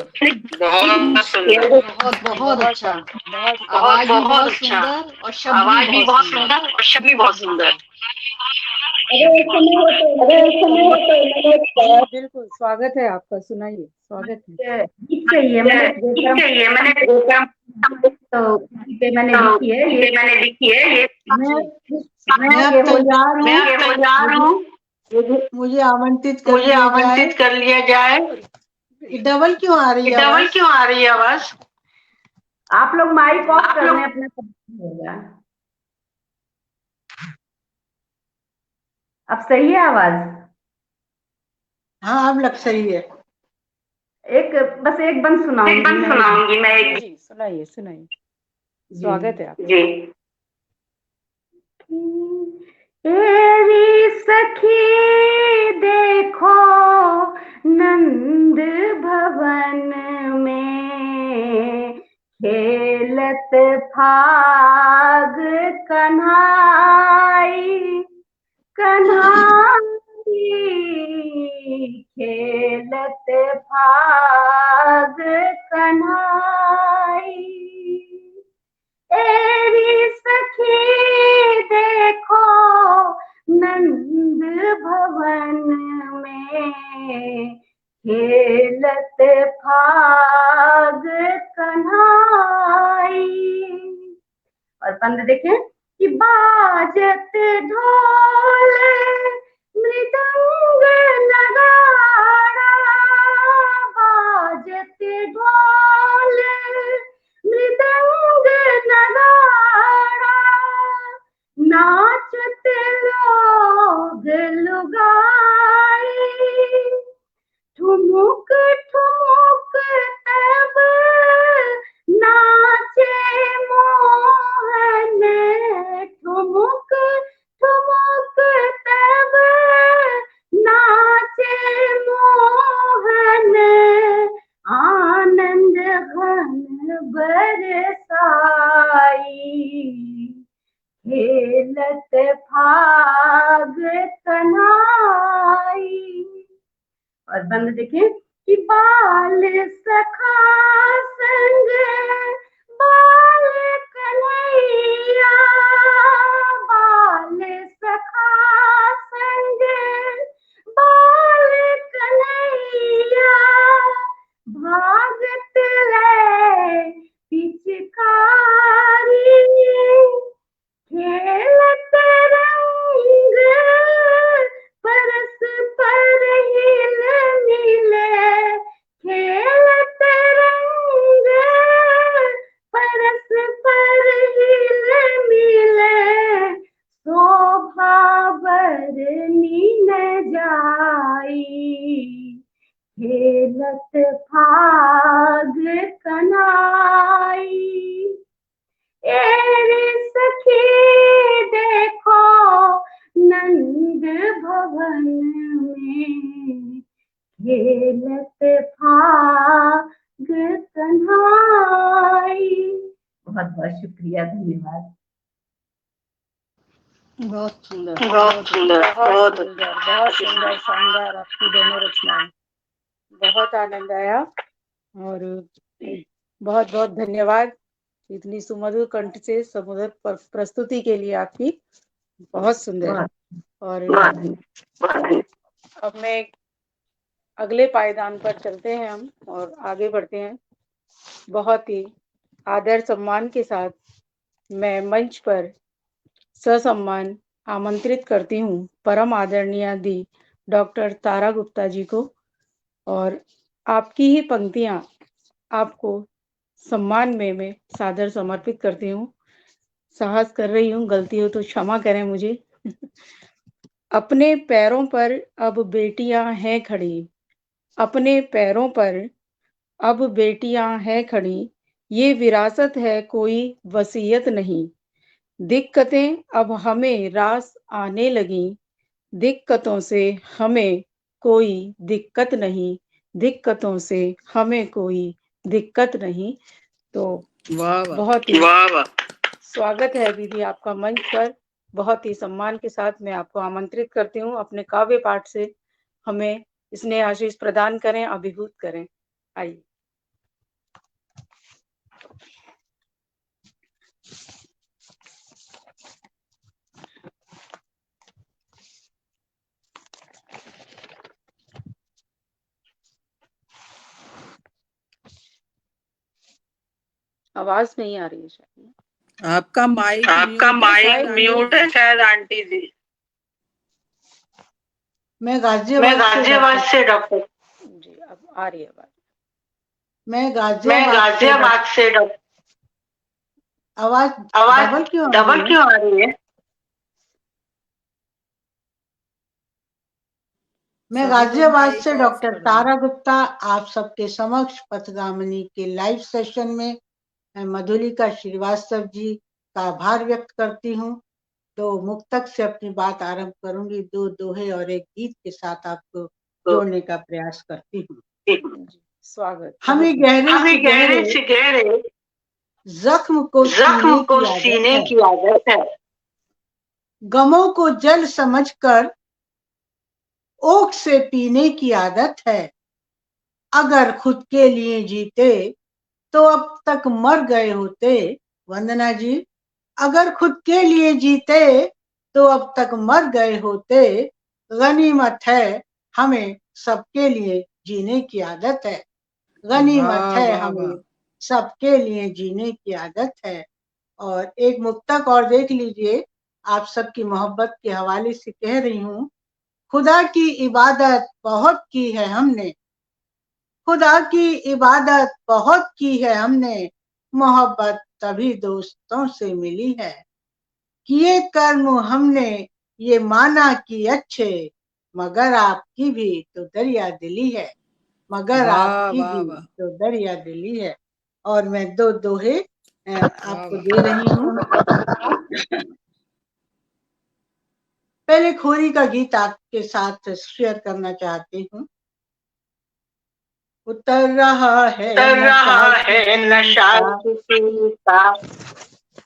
बहुत अच्छा, आवाज भी बहुत सुंदर और शब्द भी बहुत सुंदर। बिल्कुल स्वागत है आपका, सुनाइए, स्वागत है। गीत चाहिए मैंने तो मैंने लिखी है ये मैं तैयार हूँ, मुझे आमंत्रित कर लिया जाए। डबल क्यों आ रही है आवाज? आप लोग माइक ऑफ कर लें अपना, होगा। अब सही है आवाज? हाँ अब लग सही है। बस एक बंद सुनाऊंगी मैं। सुनाइए, स्वागत है आप जी। एरी सखी देखो नंद भवन में खेलत फाग कन्हाई कन्हाई खेलत फाग कन्हाई एरी सखी देखो नंद भवन में खेलत फाग कन्हाई। और बंद देखें कि बाजत ढोल मृदंग नगाड़ा बाजत ढोल मृदंग नगाड़ा नाचत लोग लुगाई ठुमुक ठुमुक तब नाचे मोहन ठुमुक ठुमुक तब नाचे मोहन आनंद घन बरसाई खेलत फाग कन्हाई। और बंद देखें कि बाल सखा संग बाल कन्हैया बाल सखा संग बाल कन्हैया भागत ले पिचकारी खेलत रंग परस पर हिल मिले खेलत रंग परस पर हिल मिले शोभा बरनी न जाई खेलत फाग कन्हाई। एरी सखी देखो नंद भवन में खेलत फाग कन्हाई। बहुत बहुत शुक्रिया, धन्यवाद। बहुत सुंदर बहुत सुंदर बहुत सुंदर बहुत सुंदर शानदार आपकी दोनों रचनाएं, बहुत आनंद आया और बहुत बहुत धन्यवाद इतनी सुमधुर कंठ से समुद्र प्रस्तुति के लिए आपकी, बहुत सुंदर। और अब मैं अगले पायदान पर चलते हैं हम और आगे बढ़ते हैं। बहुत ही आदर सम्मान के साथ मैं मंच पर ससम्मान आमंत्रित करती हूँ परम आदरणीय दी डॉक्टर तारा गुप्ता जी को, और आपकी ही पंक्तियां आपको सम्मान में मैं सादर समर्पित करती हूँ। साहस कर रही हूँ, गलती हो तो क्षमा करें मुझे। अपने पैरों पर अब बेटियां हैं खड़ी, अपने पैरों पर अब बेटियां हैं खड़ी, ये विरासत है कोई वसीयत नहीं। दिक्कतें अब हमें रास आने लगी, दिक्कतों से हमें कोई दिक्कत नहीं, दिक्कतों से हमें कोई दिक्कत नहीं। तो बहुत ही स्वागत है दीदी आपका मंच पर। बहुत ही सम्मान के साथ मैं आपको आमंत्रित करती हूँ, अपने काव्य पाठ से हमें स्नेह आशीष प्रदान करें, अभिभूत करें। आइए। आवाज नहीं आ रही है शायद। आपका माइक म्यूट है शायद आंटी जी। मैं गाजियाबाद से डॉक्टर जी अब आ रही है आवाज। मैं गाजियाबाद से डॉक्टर। आवाज डबल क्यों आ रही है? मैं गाजियाबाद से डॉक्टर तारा गुप्ता आप सबके समक्ष पथगामिनी के लाइव सेशन में मैं मधुलिका श्रीवास्तव जी का आभार व्यक्त करती हूँ। तो मुक्तक से अपनी बात आरंभ करूंगी। 2 दोहे और एक गीत के साथ आपको जोड़ने का प्रयास करती हूँ। स्वागत। हमें गहरे से गहरे जख्म को सीने की आदत है। गमों को जल समझकर ओक से पीने की आदत है। अगर खुद के लिए जीते तो अब तक मर गए होते। वंदना जी, अगर खुद के लिए जीते तो अब तक मर गए होते। गनीमत है हमें सबके लिए जीने की आदत है। गनीमत है हमें सबके लिए जीने की आदत है। और एक मुक्तक और देख लीजिए, आप सबकी मोहब्बत के हवाले से कह रही हूँ। खुदा की इबादत बहुत की है हमने, खुदा की इबादत बहुत की है हमने, मोहब्बत तभी दोस्तों से मिली है। किए कर्म हमने ये माना कि अच्छे, मगर आपकी भी तो दरिया दिली है, मगर आपकी भी तो दरिया दिली है। और मैं 2 दोहे आपको दे रही हूँ। पहले खोरी का गीत आपके साथ शेयर करना चाहती हूँ। उतर रहा है नशा किसी का,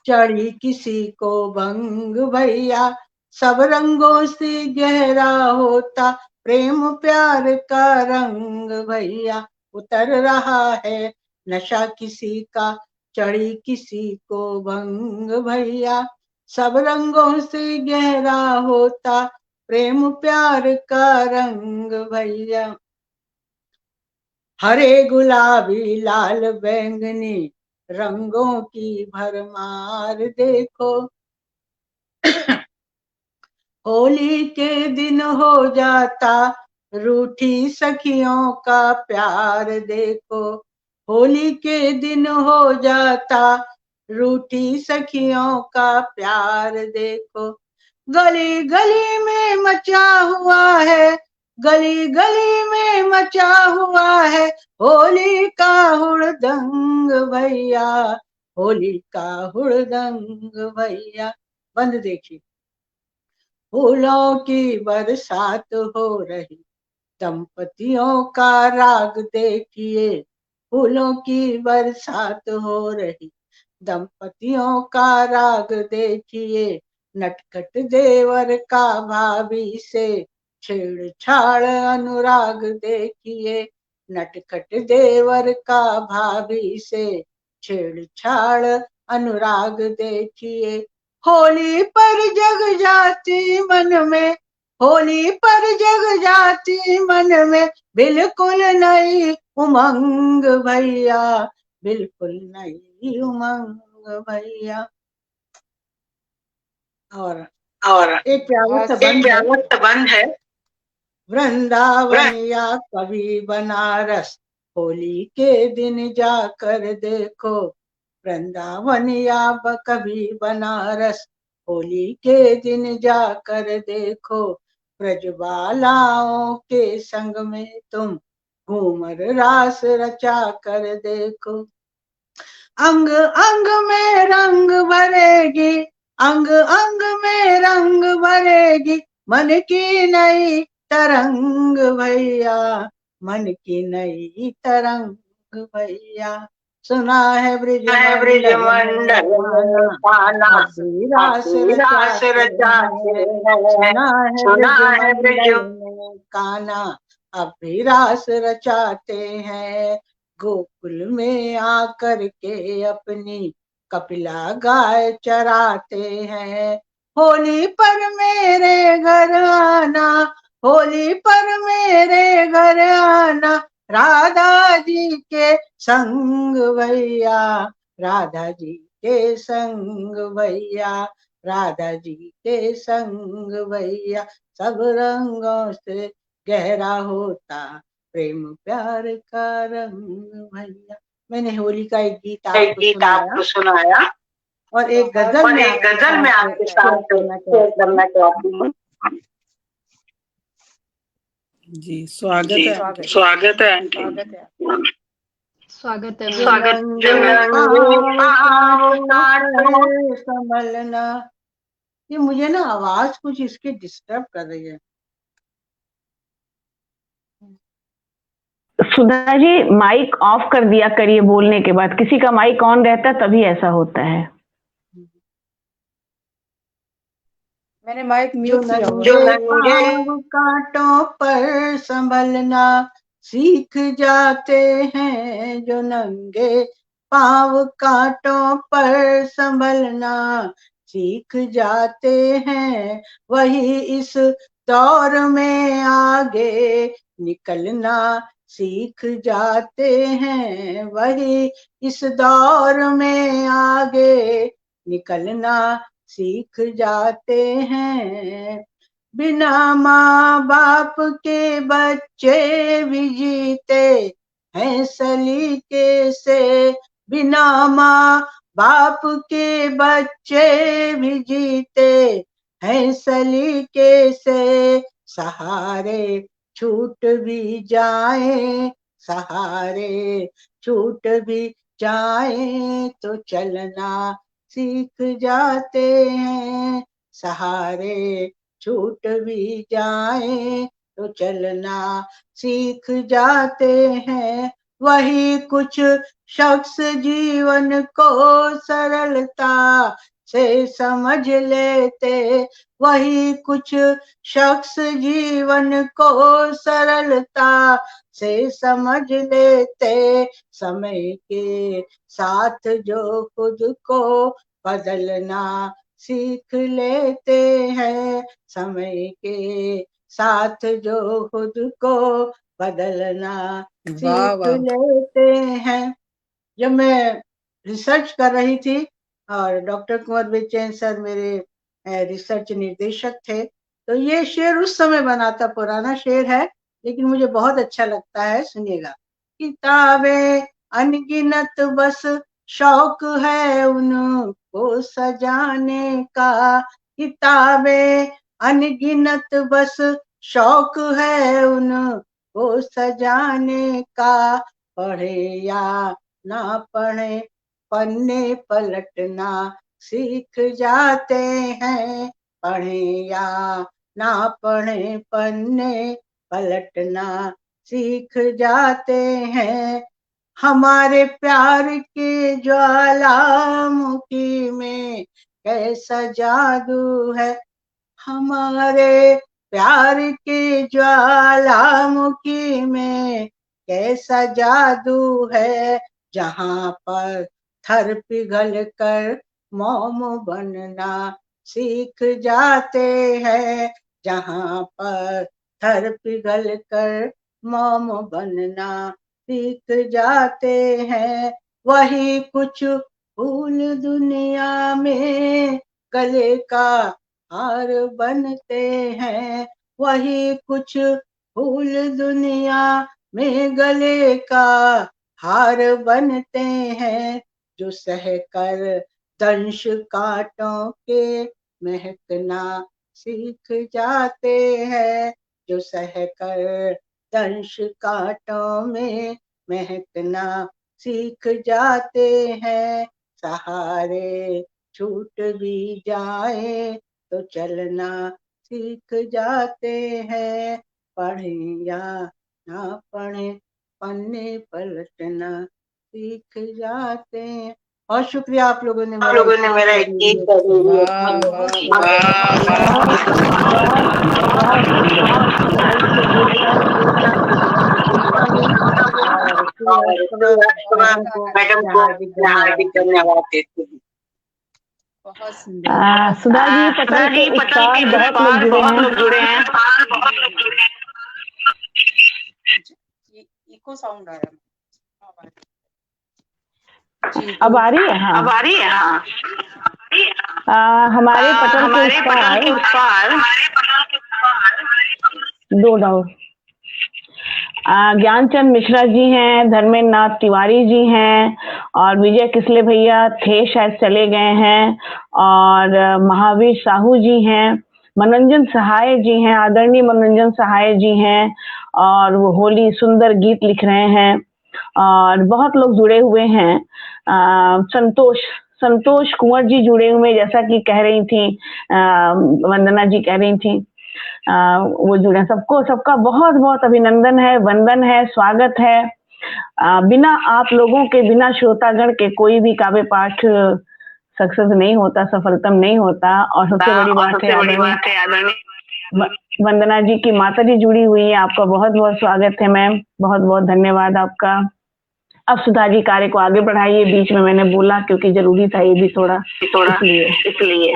चढ़ी किसी को भंग भैया, सब रंगों से गहरा होता प्रेम प्यार का रंग भैया। उतर रहा है नशा किसी का, चढ़ी किसी को भंग भैया, सब रंगों से गहरा होता प्रेम प्यार का रंग भैया। हरे गुलाबी लाल बैंगनी रंगों की भरमार देखो, होली के दिन हो जाता रूठी सखियों का प्यार देखो, होली के दिन हो जाता रूठी सखियों का प्यार देखो। गली गली में मचा हुआ है, गली गली में मचा हुआ है होली का हुड़दंग भैया, होली का हुड़दंग भैया। बंद देखिए। फूलों की बरसात हो रही, दंपतियों का राग देखिए, फूलों की बरसात हो रही, दंपतियों का राग देखिए। नटखट देवर का भाभी से छेड़छाड़ अनुराग देखिए, नटखट देवर का भाभी से छेड़छाड़ अनुराग देखिए। होली पर जग जाती मन में, होली पर जग जाती मन में बिल्कुल नई उमंग भैया, बिल्कुल नई उमंग भैया। और एक प्यारा बंद है। वृंदावन या कभी बनारस, होली के दिन जाकर देखो, वृंदावन या कभी बनारस, होली के दिन जाकर देखो। ब्रजबालाओं के संग में तुम घूमर रास रचा कर देखो। अंग अंग में रंग भरेगी, अंग अंग में रंग भरेगी, मन की नई तरंग भैया, मन की नई तरंग भैया। सुना है ब्रिज मंडल रास रचाते हैं, सुना है ब्रिज कान्हा अब भी रास रचाते हैं। गोकुल में आकर के अपनी कपिला गाय चराते हैं। होली पर मेरे घर आना, होली पर मेरे घर आना, राधा जी के संग भैया, राधा जी के संग भैया, राधा जी के संग भैया। सब रंगों से गहरा होता प्रेम प्यार का रंग भैया। मैंने होली का एक गीत आपको सुनाया और एक गजल में आपके साथ शेयर करना चाहती हूँ। जी स्वागत है। स्वागत है। संभलना ये मुझे ना आवाज कुछ इसके डिस्टर्ब कर रही है। सुधा जी माइक ऑफ कर दिया करिए, बोलने के बाद किसी का माइक ऑन रहता है तभी ऐसा होता है। मैंने माइक जो म्यूट किया हुआ नंगे पांव कांटों पर संभलना सीख जाते हैं, जो नंगे पांव कांटों पर संभलना सीख जाते हैं, वही इस दौर में आगे निकलना सीख जाते हैं, वही इस दौर में आगे निकलना सीख जाते हैं। बिना माँ बाप के बच्चे भी जीते हैं सलीके से, बिना माँ बाप के बच्चे भी जीते हैं सलीके से, सहारे छूट भी जाए, सहारे छूट भी जाए तो चलना सीख जाते हैं, सहारे छूट भी जाए तो चलना सीख जाते हैं, वही कुछ शख्स जीवन को सरलता से समझ लेते, वही कुछ शख्स जीवन को सरलता से समझ लेते, समय के साथ जो खुद को बदलना सीख लेते हैं, समय के साथ जो खुद को बदलना सीख लेते हैं। जब मैं रिसर्च कर रही थी और डॉक्टर कुंवर बेचैन सर मेरे रिसर्च निर्देशक थे, तो ये शेर उस समय बना था, पुराना शेर है लेकिन मुझे बहुत अच्छा लगता है, सुनिएगा। किताबें अनगिनत बस शौक है उनको सजाने का, किताबें अनगिनत बस शौक है उनको सजाने का, पढ़े या ना पढ़े पन्ने पलटना सीख जाते हैं, पढ़े या ना पढ़े पन्ने पलटना सीख जाते हैं, हमारे प्यार के ज्वालामुखी में कैसा जादू है, हमारे प्यार के ज्वालामुखी में कैसा जादू है, जहाँ पर थर पिघल कर मोम बनना सीख जाते हैं, जहाँ पर थर पिघल कर मोम बनना सीख जाते हैं, वही कुछ फूल दुनिया में गले का हार बनते हैं, वही कुछ फूल दुनिया में गले का हार बनते हैं, जो सहकर दंश कांटों के महकना सीख जाते हैं, जो सहकर दंश कांटों में महकना सीख जाते हैं, सहारे छूट भी जाए तो चलना सीख जाते हैं, पढ़े या ना पढ़े पन्ने पलटना सीख जाते हैं। बहुत शुक्रिया आप लोगों ने मेरा मैडम को हार्दिक धन्यवाद देती हूँ। सुधा जी पता है कि बहुत लोग जुड़े हैं। इको साउंड आ रहा है। अब आ रही है? हाँ अब आ रही है। हाँ हमारे पटल के उस पार दो डाउन ज्ञानचंद मिश्रा जी हैं, धर्मेंद्र नाथ तिवारी जी हैं और विजय किसले भैया थे, शायद चले गए हैं, और महावीर साहू जी हैं, मनोरंजन सहाय जी हैं, आदरणीय मनोरंजन सहाय जी हैं, और वो होली सुंदर गीत लिख रहे हैं, और बहुत लोग जुड़े हुए हैं। संतोष संतोष कुंवर जी जुड़े हुए, जैसा कि कह रही थी वंदना जी कह रही थी, वो जुड़े। सबको सबका बहुत बहुत अभिनंदन है, वंदन है, स्वागत है। बिना आप लोगों के, बिना श्रोतागण के कोई भी काव्य पाठ सक्सेस नहीं होता, सफलतम नहीं होता। और सबसे बड़ी बात है वंदना जी की माता जी जुड़ी हुई है, आपका बहुत बहुत स्वागत है मैम, बहुत बहुत धन्यवाद आपका। अब सुधा जी कार्य को आगे बढ़ाइए, बीच में मैंने बोला क्योंकि जरूरी था ये भी थोड़ा इसलिए।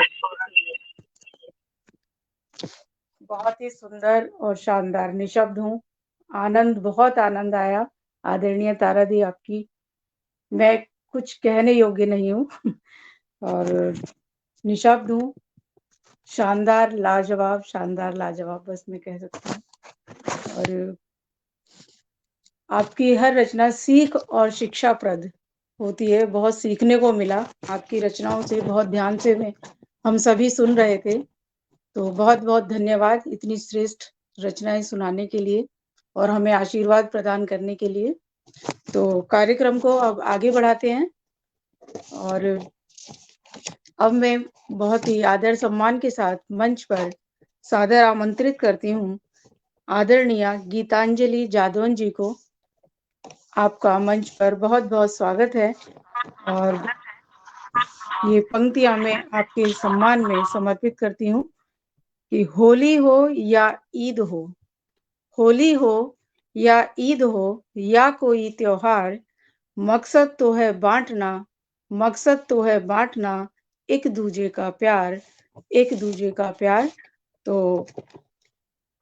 बहुत ही सुंदर और शानदार, निशब्द हूँ, आनंद, बहुत आनंद आया आदरणीय तारा दी आपकी। मैं कुछ कहने योग्य नहीं हूँ और निशब्द हूँ। शानदार, लाजवाब, शानदार, लाजवाब, बस मैं कह सकती हूँ। और आपकी हर रचना सीख और शिक्षाप्रद होती है। बहुत सीखने को मिला आपकी रचनाओं से, बहुत ध्यान से हम सभी सुन रहे थे। तो बहुत बहुत धन्यवाद इतनी श्रेष्ठ रचनाएं सुनाने के लिए और हमें आशीर्वाद प्रदान करने के लिए। तो कार्यक्रम को अब आगे बढ़ाते हैं और अब मैं बहुत ही आदर सम्मान के साथ मंच पर सादर आमंत्रित करती हूँ आदरणीय गीतांजलि जादवन जी को। आपका मंच पर बहुत बहुत स्वागत है और ये पंक्तियां मैं आपके सम्मान में समर्पित करती हूँ कि होली हो या ईद हो, होली हो या ईद हो या कोई त्योहार, मकसद तो है बांटना, मकसद तो है बांटना एक दूजे का प्यार, एक दूजे का प्यार। तो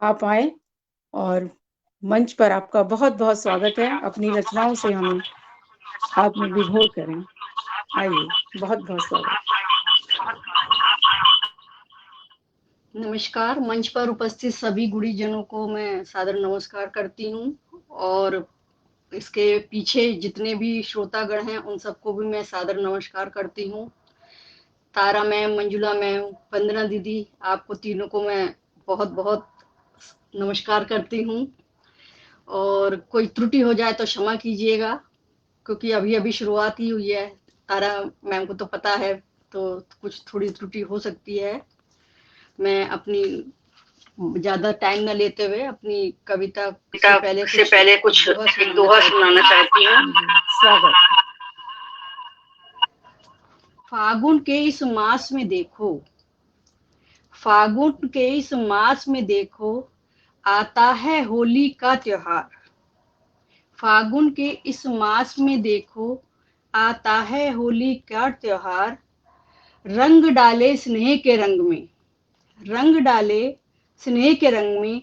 आप आए और मंच पर आपका बहुत बहुत स्वागत है। अपनी रचनाओं से हमें आप में विभोर करें। आइए, बहुत बहुत स्वागत। नमस्कार। मंच पर उपस्थित सभी गुणीजनों को मैं सादर नमस्कार करती हूँ और इसके पीछे जितने भी श्रोतागण हैं उन सबको भी मैं सादर नमस्कार करती हूँ। तारा मैम, मंजुला मैम, वंदना दीदी, आपको तीनों को मैं बहुत बहुत नमस्कार करती हूँ और कोई त्रुटि हो जाए तो क्षमा कीजिएगा क्योंकि अभी अभी शुरुआत ही हुई है। तारा मैम को तो पता है, तो कुछ थोड़ी त्रुटि हो सकती है। मैं अपनी ज्यादा टाइम न लेते हुए अपनी कविता से पहले कुछ एक दोहा सुनाना चाहती हूँ। स्वागत। फागुन के इस मास में देखो, फागुन के इस मास में देखो, आता है होली का त्योहार। फागुन के इस मास में देखो, आता है होली का त्योहार। रंग डाले स्नेह के रंग में, रंग डाले स्नेह के रंग में,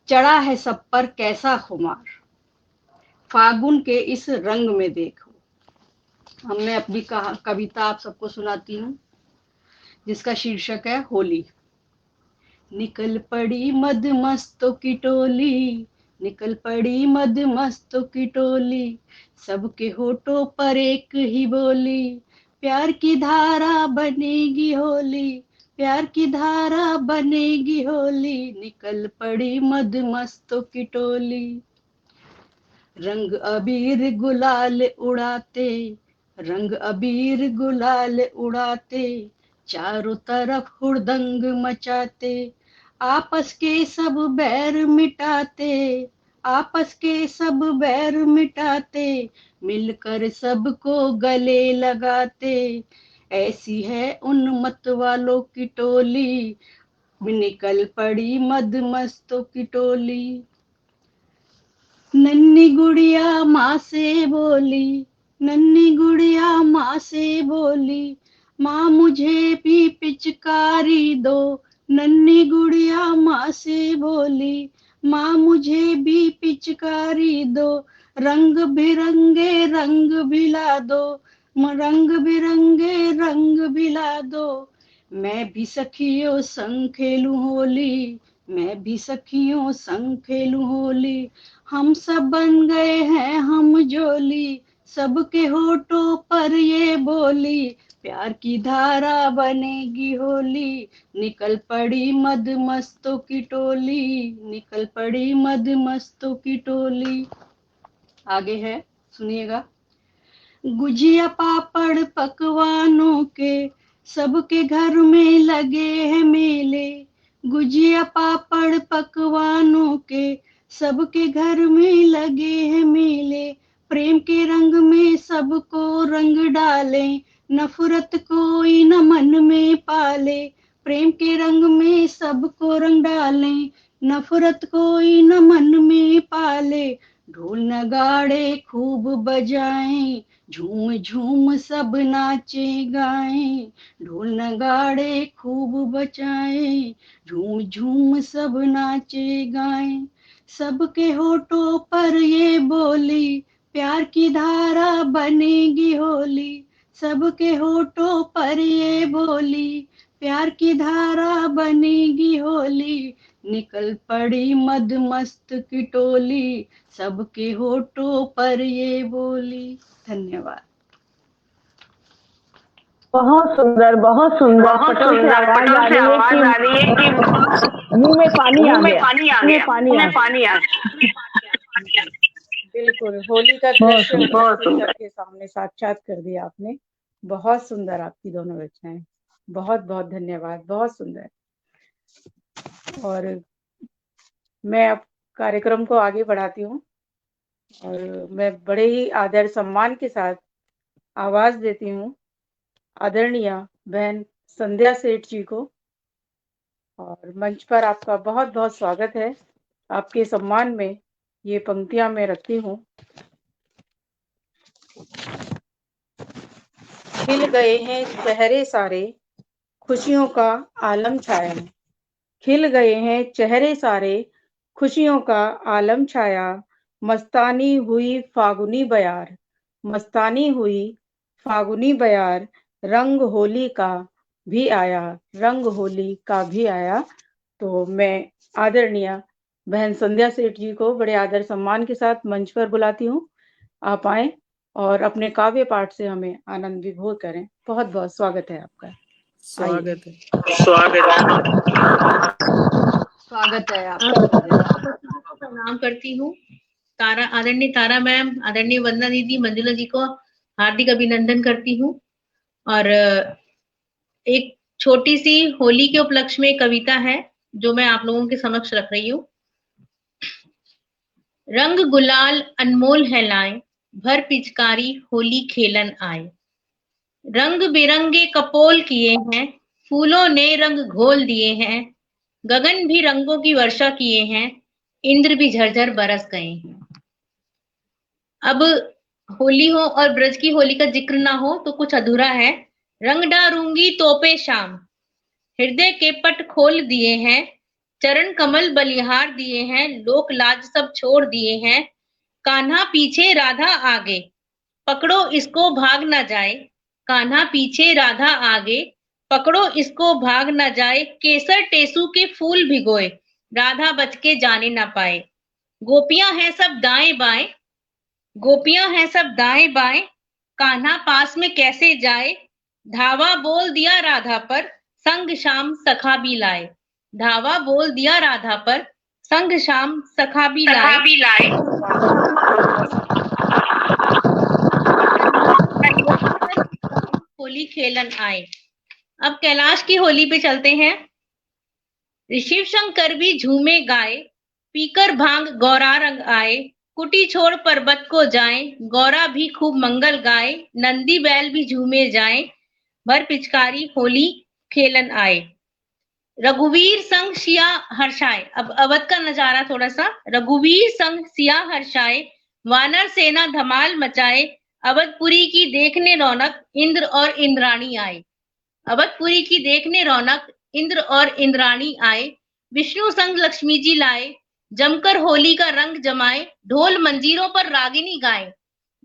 चढ़ा है सब पर कैसा खुमार। फागुन के इस रंग में देखो। अब मैं अपनी कविता आप सबको सुनाती हूँ जिसका शीर्षक है होली। निकल पड़ी मदमस्तों की टोली, निकल पड़ी मदमस्तों की टोली, सबके होठों पर एक ही बोली, प्यार की धारा बनेगी होली, प्यार की धारा बनेगी होली। निकल पड़ी मदमस्तों की टोली। रंग अबीर गुलाल उड़ाते, रंग अबीर गुलाल उड़ाते, चारों तरफ हुड़दंग मचाते, आपस के सब बैर मिटाते, आपस के सब बैर मिटाते, मिलकर सबको गले लगाते। ऐसी है उन मत वालों की टोली, निकल पड़ी मदमस्तों की टोली। नन्ही गुड़िया माँ से बोली, नन्ही गुड़िया माँ से बोली, माँ मुझे भी पिचकारी दो। नन्ही गुड़िया माँ से बोली, माँ मुझे भी पिचकारी दो। रंग बिरंगे रंग भिला दो, रंग बिरंगे रंग भिला दो। मैं भी सखियों संग खेलूं होली, मैं भी सखियों संग खेलूं होली। हम सब बन गए हैं हम जोली, सबके होठों पर ये बोली, प्यार की धारा बनेगी होली। निकल पड़ी मदमस्तों की टोली, निकल पड़ी मदमस्तों की टोली। आगे है, सुनिएगा। गुजिया पापड़ पकवानों के सबके घर में लगे हैं मेले। गुजिया पापड़ पकवानों के सबके घर में लगे हैं मेले। प्रेम के रंग में सबको रंग डाले, नफरत कोई न मन में पाले। प्रेम के रंग में सबको रंग डाले, नफरत कोई न मन में पाले। ढोल नगाड़े खूब बजाएं, झूम झूम सब नाचे गाएं। ढोल नगाड़े खूब बजाएं, झूम झूम सब नाचे गाएं। सबके होठों पर ये बोली, प्यार की धारा बनेगी होली। सबके होठों पर ये बोली, प्यार की धारा बनेगी होली। निकल पड़ी मद मस्त की टोली, सबके होठों पर ये बोली। धन्यवाद। बहुत सुंदर, बहुत सुंदर। पटल से आवाज आ रही है कि मुंह में पानी आ गया, मुंह में पानी आ गया। बिल्कुल, होली का दृश्य सबके सामने साक्षात कर दिया आपने। बहुत सुंदर आपकी दोनों रचनाएं, बहुत बहुत धन्यवाद, बहुत सुंदर। और मैं अब कार्यक्रम को आगे बढ़ाती हूँ और मैं बड़े ही आदर सम्मान के साथ आवाज देती हूँ आदरणीय बहन संध्या सेठ जी को। और मंच पर आपका बहुत बहुत स्वागत है। आपके सम्मान में ये पंक्तियां मैं रखती हूँ। खिल गए हैं चेहरे सारे, खुशियों का आलम छाया। खिल गए हैं चेहरे सारे, खुशियों का आलम छाया। मस्तानी हुई फागुनी बयार, मस्तानी हुई फागुनी बयार। रंग होली का भी आया, रंग होली का भी आया। तो मैं आदरणीय बहन संध्या सेठ जी को बड़े आदर सम्मान के साथ मंच पर बुलाती हूँ। आप आए और अपने काव्य पाठ से हमें आनंद विभोर करें। बहुत बहुत स्वागत है आपका। स्वागत है। स्वागत है आपका। प्रणाम करती हूँ। आदरणीय तारा मैम, आदरणीय वंदना दीदी, मंजुला जी को हार्दिक अभिनंदन करती हूँ। और एक छोटी सी होली के उपलक्ष्य में कविता है जो मैं आप लोगों के समक्ष रख रही हूँ। रंग गुलाल अनमोल है लाए, भर पिचकारी होली खेलन आए। रंग बिरंगे कपोल किए हैं, फूलों ने रंग घोल दिए हैं। गगन भी रंगों की वर्षा किए हैं, इंद्र भी झरझर बरस गए हैं। अब होली हो और ब्रज की होली का जिक्र ना हो तो कुछ अधूरा है। रंग डारूंगी तोपे शाम, हृदय के पट खोल दिए हैं। चरण कमल बलिहार दिए हैं, लोक लाज सब छोड़ दिए हैं। कान्हा पीछे राधा आगे, पकड़ो इसको भाग ना जाए। कान्हा पीछे राधा आगे, पकड़ो इसको भाग ना जाए। केसर टेसू के फूल भिगोए, राधा बच के जाने ना पाए। गोपियां हैं सब दाएं बाएं, गोपियां हैं सब दाएं बाएं। कान्हा पास में कैसे जाए। धावा बोल दिया राधा पर, संग शाम सखा भी लाए। धावा बोल दिया राधा पर, संग शाम सखा भी लाए। होली खेलन आए। अब कैलाश की होली पे चलते हैं। ऋषिव शंकर भी झूमे गाए, पीकर भांग गौरा रंग आए। कुटी छोड़ पर्वत को जाए, गौरा भी खूब मंगल गाए। नंदी बैल भी झूमे जाए, भर पिचकारी होली खेलन आए। रघुवीर संग सिया हर्षाए। अब अवध का नजारा थोड़ा सा। रघुवीर संग सिया हर्षाए, वानर सेना धमाल मचाए। अवधपुरी की देखने रौनक, इंद्र और इंद्राणी आए। अवधपुरी की देखने रौनक, इंद्र और इंद्राणी आए। विष्णु संग लक्ष्मी जी लाए, जमकर होली का रंग जमाए। ढोल मंजीरों पर रागिनी गाए,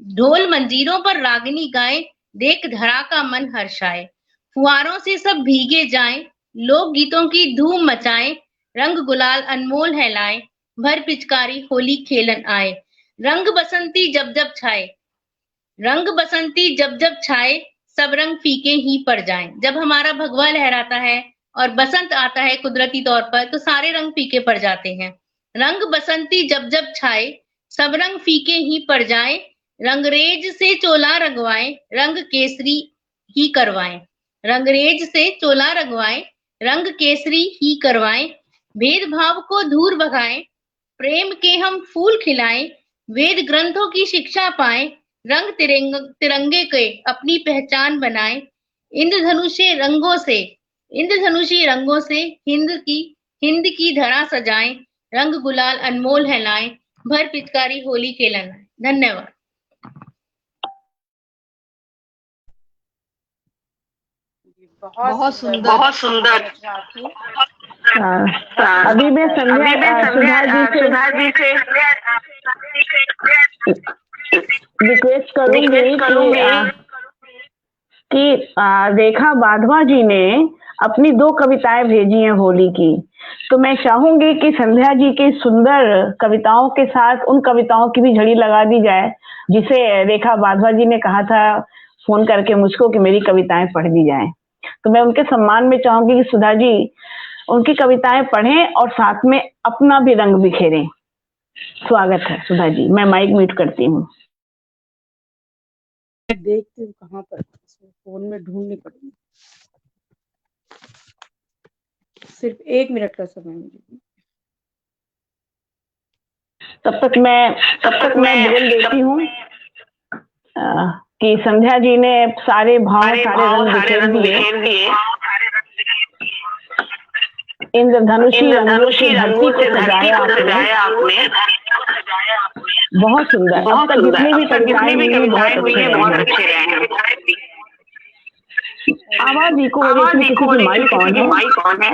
ढोल मंजीरों पर रागिनी गाए। देख धरा का मन हर्षाए, फुहारों से सब भीगे जाएं। लोक गीतों की धूम मचाएं, रंग गुलाल अनमोल है लाए। भर पिचकारी होली खेलन आए। रंग बसंती जब जब छाए, रंग बसंती जब जब छाए। सब रंग फीके ही पड़ जाएं। जब हमारा भगवा लहराता है और बसंत आता है कुदरती तौर पर, तो सारे रंग फीके पड़ जाते हैं। रंग बसंती जब जब छाए, सब रंग फीके ही पड़ जाए। रंगरेज से चोला रंगवाएं, रंग केसरी ही करवाएं। रंगरेज से चोला रंगवाएं, रंग केसरी ही करवाएं। भेदभाव को दूर भगाएं, प्रेम के हम फूल खिलाएं। वेद ग्रंथों की शिक्षा पाएं, रंग तिरंगे के अपनी पहचान बनाएं। इंद्रधनुषी रंगों से हिंद की धरा सजाएं। रंग गुलाल अनमोल है लाएं, भर पिचकारी होली खेलन आएं। धन्यवाद। बहुत सुंदर रचना आपकी। अभी मैं सुधा जी से रिक्वेस्ट करूंगी कि रेखा वाधवा जी ने अपनी 2 कविताएं भेजी हैं होली की, तो मैं चाहूंगी कि संध्या जी की सुंदर कविताओं के साथ उन कविताओं की भी झड़ी लगा दी जाए जिसे रेखा वाधवा जी ने कहा था फोन करके मुझको कि मेरी कविताएं पढ़ दी जाएं। तो मैं उनके सम्मान में चाहूंगी कि सुधा जी उनकी कविताएं पढ़ें और साथ में अपना भी रंग बिखेरें। स्वागत है सुधा जी, मैं माइक म्यूट करती हूँ। देखती हूँ कहाँ पर, फोन में ढूंढनी पड़ेगी। सिर्फ 1 मिनट का समय मुझे। तब तक मैं बोल देती हूँ कि संध्या जी ने सारे भाव सारे रंग बिखेर दिए। इंद्रधनुषी रंगों से धरती को सजाया आपने। बहुत सुंदर। अब तक जितनी भी कविताएं हुई हैं बहुत अच्छे रहे हैं। आवाज इको हो रही है, किसी की माइक ऑन है।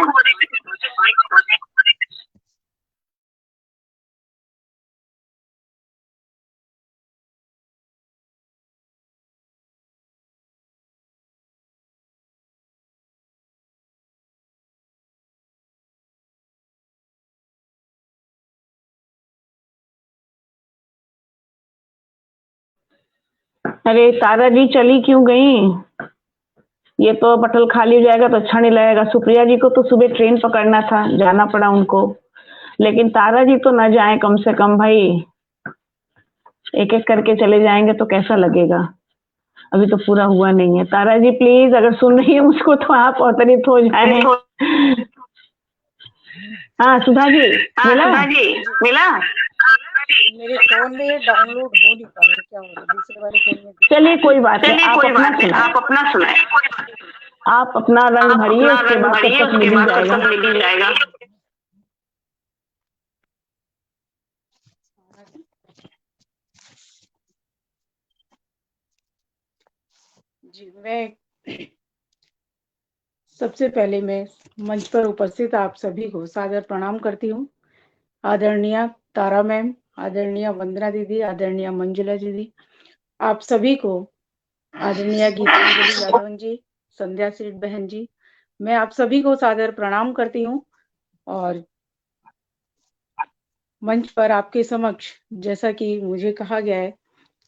अरे तारा जी चली क्यों गई? ये तो पटल खाली हो जाएगा तो अच्छा नहीं लगेगा। सुप्रिया जी को तो सुबह ट्रेन पकड़ना था, जाना पड़ा उनको, लेकिन तारा जी तो ना जाए कम से कम भाई। एक एक करके चले जाएंगे तो कैसा लगेगा? अभी तो पूरा हुआ नहीं है। तारा जी प्लीज अगर सुन रही है मुझको तो आप अवतरित हो जाए। हाँ सुधा जी मिला? मेरे फोन में डाउनलोड हो नहीं पा रहा, क्या हो रहा है दूसरे वाले फोन में। चलिए कोई बात नहीं, आप अपना सुनाए। आप अपना रंग भरिए, उसके बाद सब मिल ही जाएगा। जी, मैं सबसे पहले मैं मंच पर उपस्थित आप सभी को सादर प्रणाम करती हूँ। आदरणीय तारा मैम, आदरणीय वंदना दीदी, आदरणीय मंजुला दीदी, आप सभी को, आदरणीय गीतांजलि यादव जी, संध्या सेठ बहन जी, मैं आप सभी को सादर प्रणाम करती हूँ। और मंच पर आपके समक्ष जैसा कि मुझे कहा गया है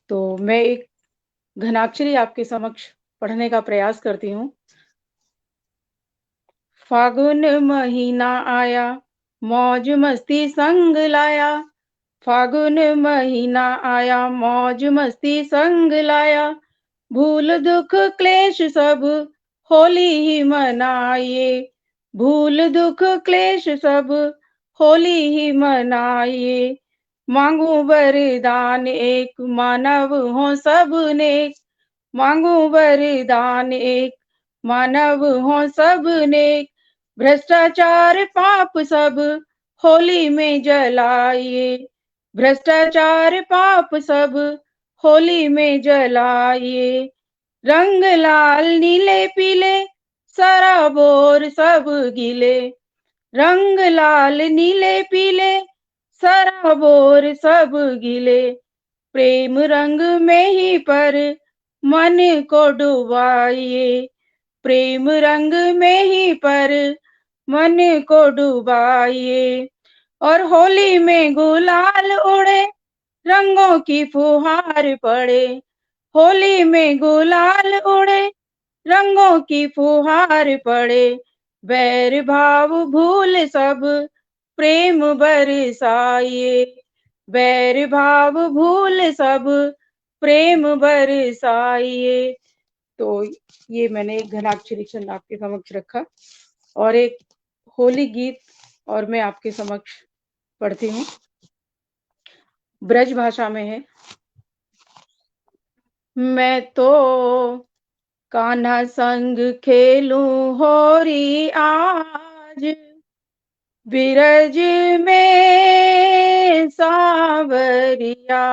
तो मैं एक घनाक्षरी आपके समक्ष पढ़ने का प्रयास करती हूँ। फागुन महीना आया, मौज मस्ती संग लाया। फागुन महीना आया, मौज मस्ती संग लाया। भूल दुख क्लेश सब होली ही मनाइए। भूल दुख क्लेश सब होली ही मनाइए। मांगू वरदान एक, मानव हो सब नेक। मांगू वरदान एक, मानव हो सब नेक। भ्रष्टाचार पाप सब होली में जलाइए। भ्रष्टाचार पाप सब होली में जलाइए। रंग लाल नीले पीले सराबोर सब गीले। रंग लाल नीले पीले सराबोर सब गीले। प्रेम रंग में ही पर मन को डुबाइए। प्रेम रंग में ही पर मन को डुबाइए। और होली में गुलाल उड़े, रंगों की फुहार पड़े। होली में गुलाल उड़े, रंगों की फुहार पड़े। बैर भाव भूल सब प्रेम बरसाइए। बैर भाव भूल सब प्रेम बरसाइए। तो ये मैंने एक घनाक्षरी छंद आपके समक्ष रखा और एक होली गीत और मैं आपके समक्ष पढ़ती हूँ, ब्रज भाषा में है। मैं तो कान्हा संग खेलूं होरी आज, बिरज में सावरिया।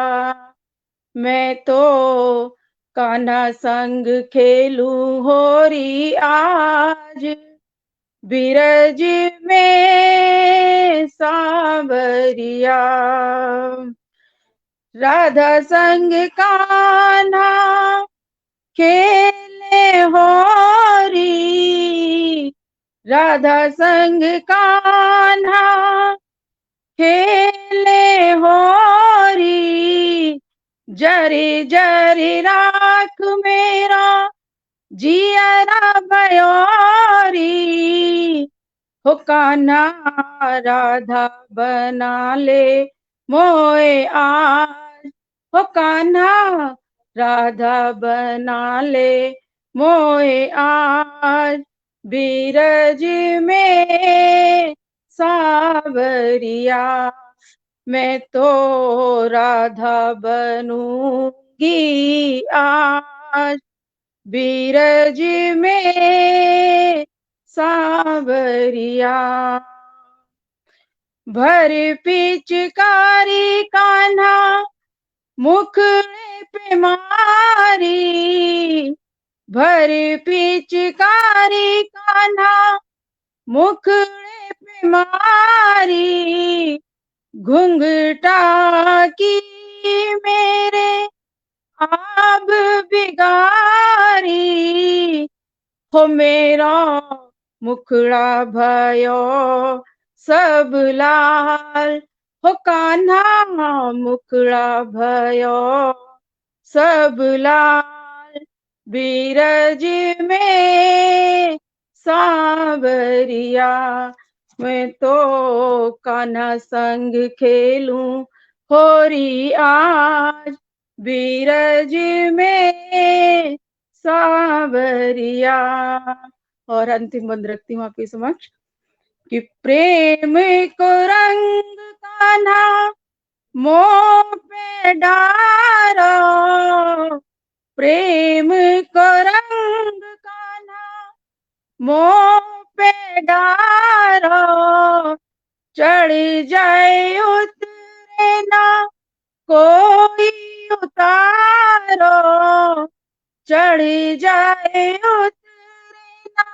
मैं तो कान्हा संग खेलूं होरी आज, बिरज में सावरिया। राधा संग कान्हा खेले होरी, राधा संग कान्हा खेले होरी। जरी जरी राख मेरा जियरा भयोरी, हो कान्हा राधा बना ले मोए आज, हो कान्हा राधा बना ले मोए आज, बिरज में सावरिया। मैं तो राधा बनूंगी आज, बिरज में सावरिया। भर पिचकारी कान्हा मुखड़े पे मारी, भर पिचकारी कान्हा मुखड़े पे मारी। घुंघटा की मेरे आब बिगारी, हो मेरा मुखड़ा भयो सब लाल, हो कान्हा मुखड़ा भयो सब लाल, बिरज में सावरिया। मैं तो कान्हा संग खेलूं होरी आज, बिरज में सावरिया। और अंतिम बंद रखती हूँ आपके समक्ष कि प्रेम को रंग कान्हा मोह पे डारो, प्रेम को रंग कान्हा मोह पे डारो। चढ़ जाए उतरे ना कोई उतारो, चढ़ जाए उतरे ना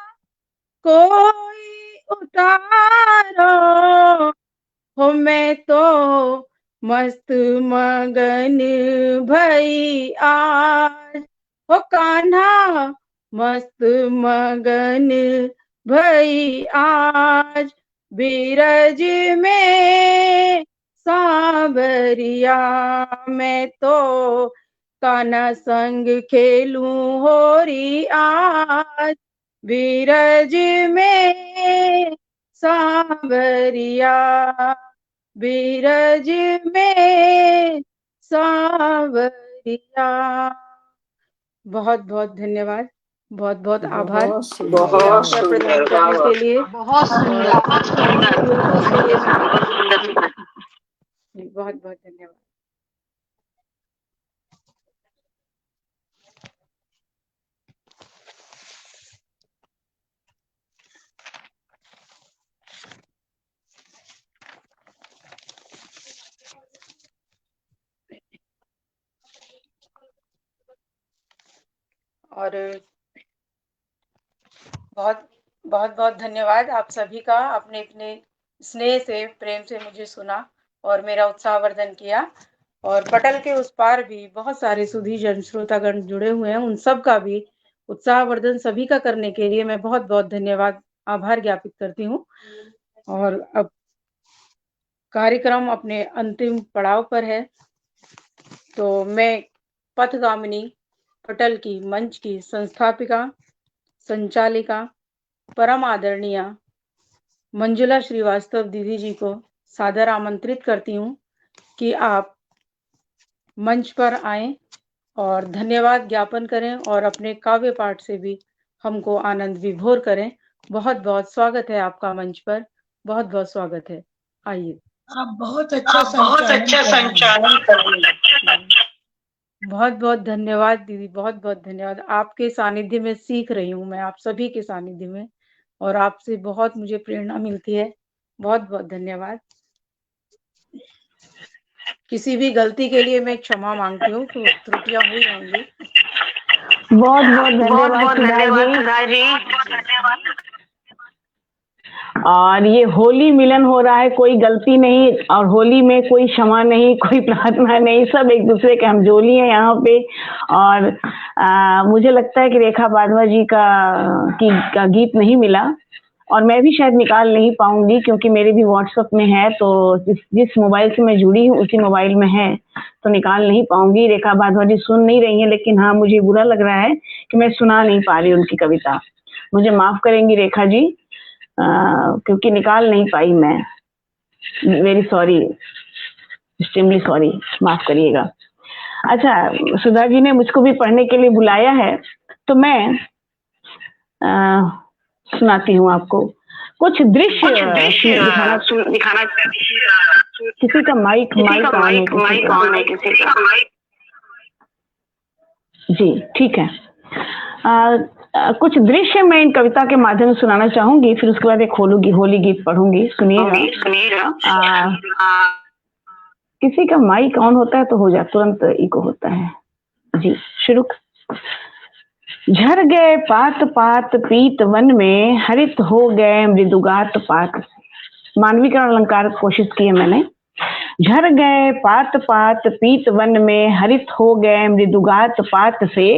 कोई उतारो। हो मैं तो मस्त मगन भई आज, हो कान्हा मस्त मगन भई आज, बिरज में सावरिया। मैं तो कान्हा संग खेलूं होरी आज, बिरज में सावरिया, बिरज में सावरिया। बहुत बहुत धन्यवाद, बहुत बहुत आभार ये अवसर प्रदान करने के लिए। बहुत सुंदर। बहुत बहुत धन्यवाद। और बहुत बहुत बहुत धन्यवाद आप सभी का, आपने इतने स्नेह से प्रेम से मुझे सुना और मेरा उत्साहवर्धन किया। और पटल के उस पार भी बहुत सारे सुधी जन श्रोतागण जुड़े हुए हैं, उन सब का भी उत्साहवर्धन सभी का करने के लिए मैं बहुत बहुत धन्यवाद आभार ज्ञापित करती हूँ। और अब कार्यक्रम अपने अंतिम पड़ाव पर है, तो मैं पथगामिनी पटल की मंच की संस्थापिका, संचालिका, परम आदरणीय मंजुला श्रीवास्तव दीदी जी को सादर आमंत्रित करती हूँ कि आप मंच पर आएं और धन्यवाद ज्ञापन करें और अपने काव्य पाठ से भी हमको आनंद विभोर करें। बहुत बहुत स्वागत है आपका मंच पर, बहुत बहुत स्वागत है। आइए। आप बहुत अच्छा संचालन कर रही हैं। बहुत बहुत धन्यवाद दीदी, बहुत बहुत धन्यवाद। आपके सानिध्य में सीख रही हूँ मैं, आप सभी के सानिध्य में, और आपसे बहुत मुझे प्रेरणा मिलती है। बहुत बहुत धन्यवाद। किसी भी गलती के लिए मैं क्षमा मांगती हूँ, तो त्रुटियां हुई होंगी। बहुत बहुत धन्यवाद सुधा जी। और ये होली मिलन हो रहा है, कोई गलती नहीं, और होली में कोई क्षमा नहीं, कोई प्रार्थना नहीं, सब एक दूसरे के हमजोली हैं यहाँ पे। और मुझे लगता है कि रेखा बाधवा जी का गीत नहीं मिला, और मैं भी शायद निकाल नहीं पाऊंगी क्योंकि मेरे भी व्हाट्सएप में है, तो जिस मोबाइल से मैं जुड़ी हूँ उसी मोबाइल में है, तो निकाल नहीं पाऊंगी। रेखा बाधवा जी सुन नहीं रही हैं, लेकिन हाँ मुझे बुरा लग रहा है कि मैं सुना नहीं पा रही उनकी कविता। मुझे माफ करेंगी रेखा जी, क्योंकि निकाल नहीं पाई मैं। वेरी सॉरी, एक्सट्रीमली सॉरी, माफ करिएगा। अच्छा, सुधा जी ने मुझको भी पढ़ने के लिए बुलाया है, तो मैं सुनाती हूँ आपको कुछ दृश्य दिखाना। किसी का माइक ऑन है किसी का। जी ठीक है। कुछ दृश्य मैं इन कविता के माध्यम से सुनाना चाहूंगी, फिर उसके बाद एक होली गीत पढ़ूंगी। सुनिएगा। किसी का माइक ऑन होता है तो हो जाता, तुरंत इको होता है। जी शुरू। झर गए पात पात पीत वन में, हरित हो गए मृदुगात पात। मानवीकरण अलंकार कोशिश की है मैंने। झर गए पात पात पीत वन में, हरित हो गए मृदुगात पात से।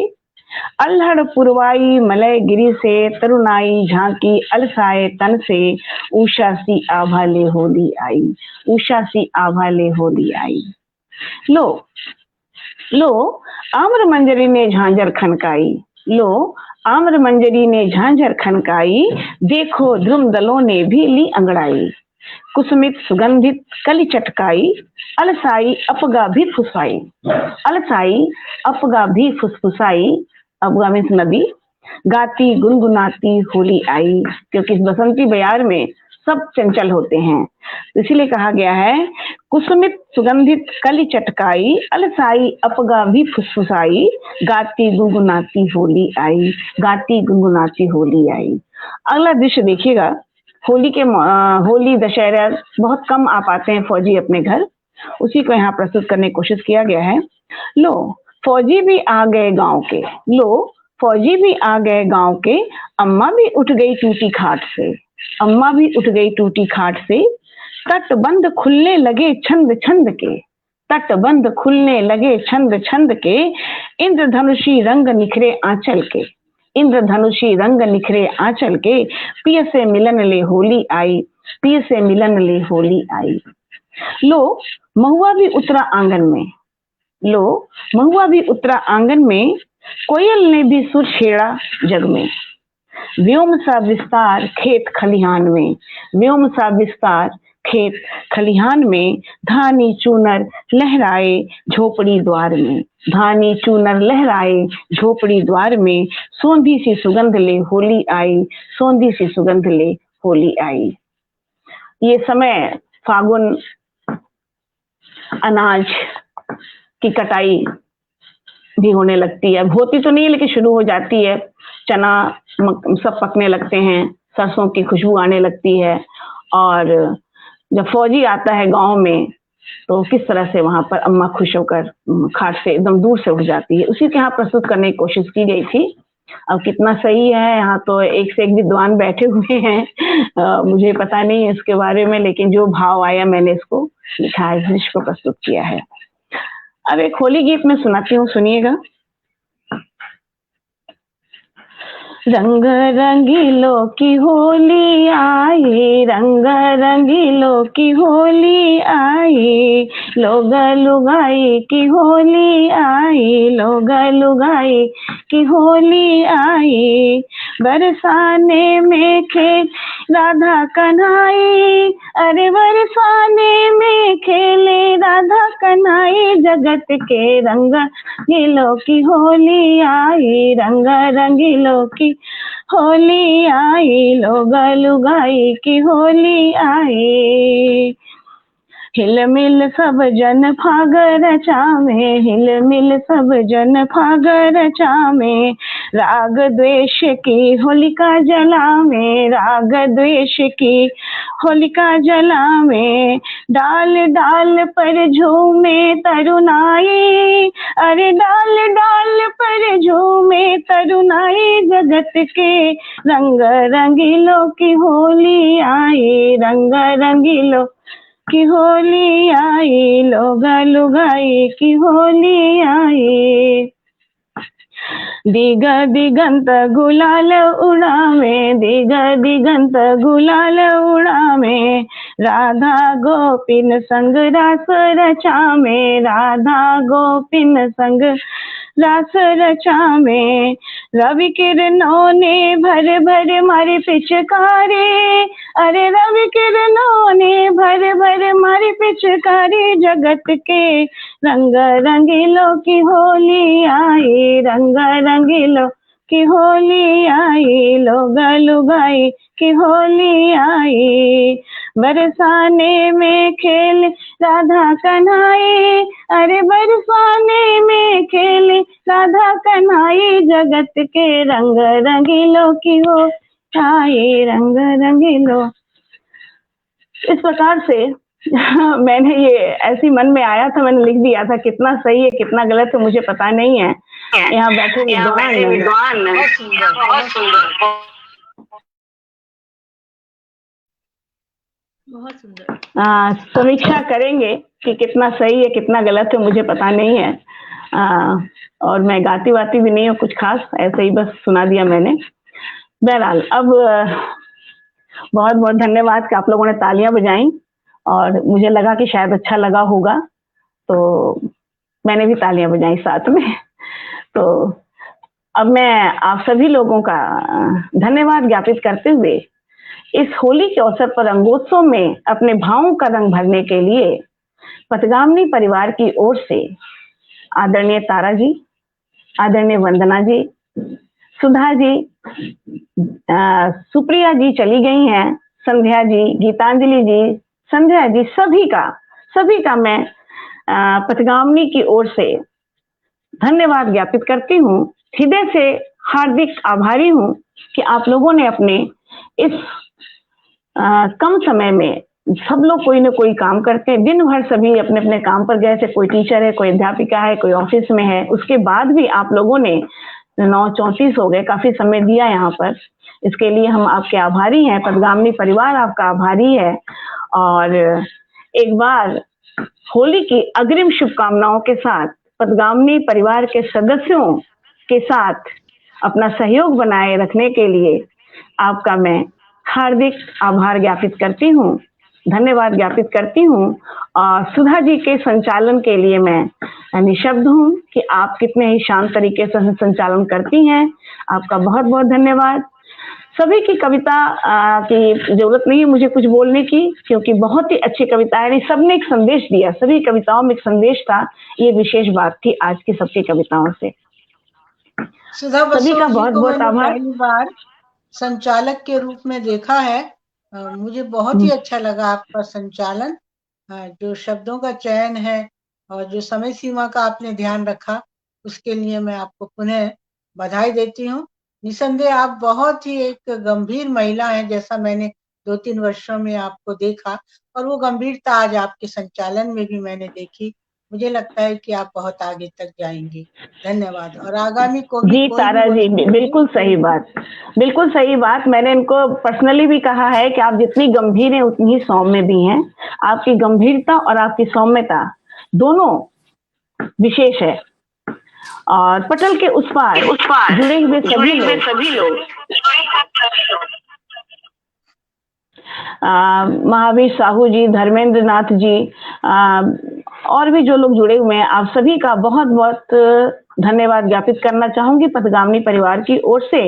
अल्हड़ पुरवाई मलय गिरी से, तरुणाई झांकी अलसाए तन से। उषा सी आभा ले होली आई, उषा सी आभा ले होली आई। लो लो आम्र मंजरी ने झांझर खनकाई, लो आम्र मंजरी ने झांझर खनकाई। देखो ध्रुम दलों ने भी ली अंगड़ाई, कुसुमित सुगंधित कली चटकाई। अलसाई अफगा भी फुसाई, अलसाई अफगा भी फुसफुसाई। अफगा मीन्स नदी। गाती गुनगुनाती होली आई, क्योंकि इस बसंती बयार में सब चंचल होते हैं, इसीलिए कहा गया है कुसुमित सुगंधित कली चटकाई। अलसाई अफगा भी फुसफुसाई। गाती गुनगुनाती होली आई, गाती गुनगुनाती होली आई। अगला दृश्य देखिएगा। होली दशहरा बहुत कम आ पाते हैं फौजी अपने घर, उसी को यहाँ प्रस्तुत करने की कोशिश किया गया है। लो फौजी भी आ गए गांव के, लो फौजी भी आ गए गांव के। अम्मा भी उठ गई टूटी खाट से, अम्मा भी उठ गई टूटी खाट से। तटबंध खुलने लगे छंद छंद के, तटबंध खुलने लगे छंद छंद के। इंद्रधनुषी रंग निखरे आंचल के, इंद्रधनुषी रंग निखरे आंचल के। पिय से मिलन ले होली आई, पिय से मिलन ले होली आई। लो महुआ भी उतरा आंगन में, लो महुआ भी उतरा आंगन में। कोयल ने भी सुर छेड़ा जग में। व्योम सा विस्तार खेत खलिहान में, व्योम सा विस्तार खेत खलिहान में। धानी चूनर लहराए झोपड़ी द्वार में, धानी चूनर लहराए झोपड़ी द्वार में। सोंधी सी सुगंध ले होली आई, सोंधी सी सुगंध ले होली आई। ये समय फागुन, अनाज की कटाई भी होने लगती है। होती तो नहीं लेकिन शुरू हो जाती है। चना सब पकने लगते हैं, सरसों की खुशबू आने लगती है। और जब फौजी आता है गांव में तो किस तरह से वहां पर अम्मा खुश होकर खाट से एकदम दूर से उठ जाती है, उसी के यहाँ प्रस्तुत करने की कोशिश की गई थी। अब कितना सही है, यहाँ तो एक से एक विद्वान बैठे हुए हैं, मुझे पता नहीं है इसके बारे में, लेकिन जो भाव आया मैंने इसको लिखा है, दृश्य को प्रस्तुत किया है। अब एक होली गीत में सुनाती हूँ, सुनिएगा। रंग रंगीलों की होली आई, रंग रंगीलों की होली आई, लोग लुगाई की होली आई, लोग लुगाई की होली आई, बरसाने में खेल राधा कन्हाई, अरे बरसाने में खेले राधा कन्हाई, जगत के रंग रंगीलों की होली आई, रंग रंगीलों की होली आई, लोग लुगाई की होली आई, हिल मिल सब जन फाग रचावे, हिल मिल सब जन फाग रचावे, राग द्वेष की होलिका जलावे, राग द्वेष की होलिका जलावे, डाल डाल पर झूमे तरुणाई, अरे डाल डाल पर झूमे तरुणाई, जगत के रंग रंगीलों की होली आई, रंग रंगीलों की होली आई, लोग लुगाई की होली आई, दिग दिगंत गुलाल उड़ावे, दिग दिगंत गुलाल उड़ावे, राधा गोपिन संग रास रचावे, राधा गोपिन संग रास रचावे, रवि किरणों ने भर भर मारी पिचकारी, अरे रवि किरणों ने भर भर मारी पिचकारी, जगत के रंग रंगीलों की होली आई, रंग रंगीलों की होली आई, लोग लुगाई की होली आई, बरसाने में खेल राधा कन्हाई, अरे बरसाने में खेल राधा कन्हाई, जगत के रंग रंगीलों की हो आई, रंग रंगीलों। इस प्रकार से मैंने ये ऐसी मन में आया था, मैंने लिख दिया था। कितना सही है कितना गलत है मुझे पता नहीं है। यहाँ बैठे विद्वान बहुत सुंदर समीक्षा करेंगे कि कितना सही है कितना गलत है, मुझे पता नहीं है। और मैं गाती वाती भी नहीं हूँ कुछ खास, ऐसे ही बस सुना दिया मैंने। बहरहाल अब बहुत बहुत धन्यवाद कि आप लोगों ने तालियां बजाई और मुझे लगा कि शायद अच्छा लगा होगा, तो मैंने भी तालियां बजाई साथ में। तो अब मैं आप सभी लोगों का धन्यवाद ज्ञापित करते हुए इस होली के अवसर पर रंगोत्सव में अपने भावों का रंग भरने के लिए पथगामिनी परिवार की ओर से आदरणीय तारा जी, आदरणीय वंदना जी, सुधा जी, सुप्रिया जी चली गई हैं, संध्या जी, गीतांजलि जी, संध्या जी, सभी का मैं पथगामिनी की ओर से धन्यवाद ज्ञापित करती हूँ। हृदय से हार्दिक आभारी हूँ कि आप लोगों ने अपने इस कम समय में, सब लोग कोई ना कोई काम करते हैं, दिन भर सभी अपने अपने काम पर गए थे, कोई टीचर है, कोई अध्यापिका है, कोई ऑफिस में है, उसके बाद भी आप लोगों ने 9:34 हो गए, काफी समय दिया यहाँ पर। इसके लिए हम आपके आभारी हैं, पथगामिनी परिवार आपका आभारी है। और एक बार होली की अग्रिम शुभकामनाओं के साथ पथगामिनी परिवार के सदस्यों के साथ अपना सहयोग बनाए रखने के लिए आपका मैं हार्दिक आभार ज्ञापित करती हूँ, धन्यवाद ज्ञापित करती हूँ। और सुधा जी के संचालन के लिए मैं निशब्द हूँ कि आप कितने ही शांत तरीके से संचालन करती हैं। आपका बहुत बहुत धन्यवाद। सभी की कविता की जरूरत नहीं है मुझे कुछ बोलने की, क्योंकि बहुत ही अच्छी कविता है, सबने एक संदेश दिया, सभी कविताओं में एक संदेश था, ये विशेष बात थी आज की सबकी कविताओं से। सभी का बहुत बहुत आभार। पहली बार संचालक के रूप में देखा है, मुझे बहुत ही अच्छा लगा आपका संचालन, जो शब्दों का चयन है और जो समय सीमा का आपने ध्यान रखा, उसके लिए मैं आपको पुनः बधाई देती हूँ। निसंदेह आप बहुत ही एक गंभीर महिला हैं, जैसा मैंने 2-3 वर्षों में आपको देखा, और वो गंभीरता आज आपके संचालन में भी मैंने देखी। मुझे लगता है कि आप बहुत आगे तक जाएंगी। धन्यवाद। और आगामी को भी जी तारा जी, बिल्कुल सही बात, बिल्कुल सही बात। मैंने इनको पर्सनली भी कहा है कि आप जितनी गंभीर हैं उतनी ही सौम्य भी हैं। आपकी गंभीरता और आपकी सौम्यता दोनों विशेष है। और पटल के उस पार जुड़े हुए सभी लोग महावीर साहू जी, धर्मेंद्र नाथ जी, और भी जो लोग जुड़े हुए हैं, आप सभी का बहुत बहुत धन्यवाद ज्ञापित करना चाहूंगी पथगामिनी परिवार की ओर से,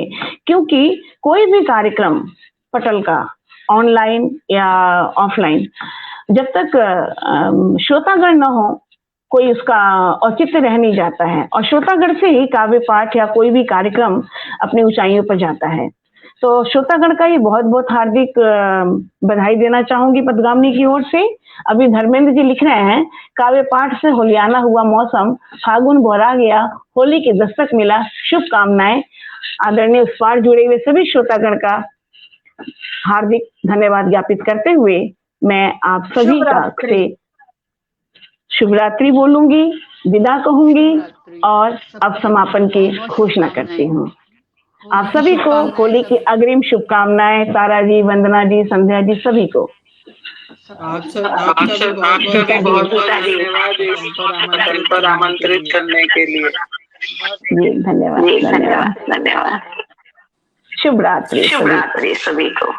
क्योंकि कोई भी कार्यक्रम पटल का ऑनलाइन या ऑफलाइन जब तक श्रोतागण न हो कोई उसका औचित्य रह नहीं जाता है, और श्रोतागण से ही काव्य पाठ या कोई भी कार्यक्रम अपनी ऊंचाइयों पर जाता है। तो श्रोतागण का ही बहुत बहुत हार्दिक बधाई देना चाहूंगी पथगामिनी की ओर से। अभी धर्मेंद्र जी लिख रहे हैं, काव्य पाठ से होलियाना हुआ मौसम, फागुन बोरा गया, होली की दस्तक मिला, शुभकामनाएं। आदरणीय उस पार जुड़े हुए सभी श्रोतागण का हार्दिक धन्यवाद ज्ञापित करते हुए मैं आप सभी का से शुभरात्रि बोलूंगी, विदा कहूंगी और अब समापन की घोषणा करती हूँ। आप सभी को होली की अग्रिम शुभकामनाएं। तारा जी, वंदना जी, संध्या जी, सभी को आप सभी बहुत धन्यवाद आमंत्रित करने के लिए। जी धन्यवाद। शुभ रात्रि सभी को।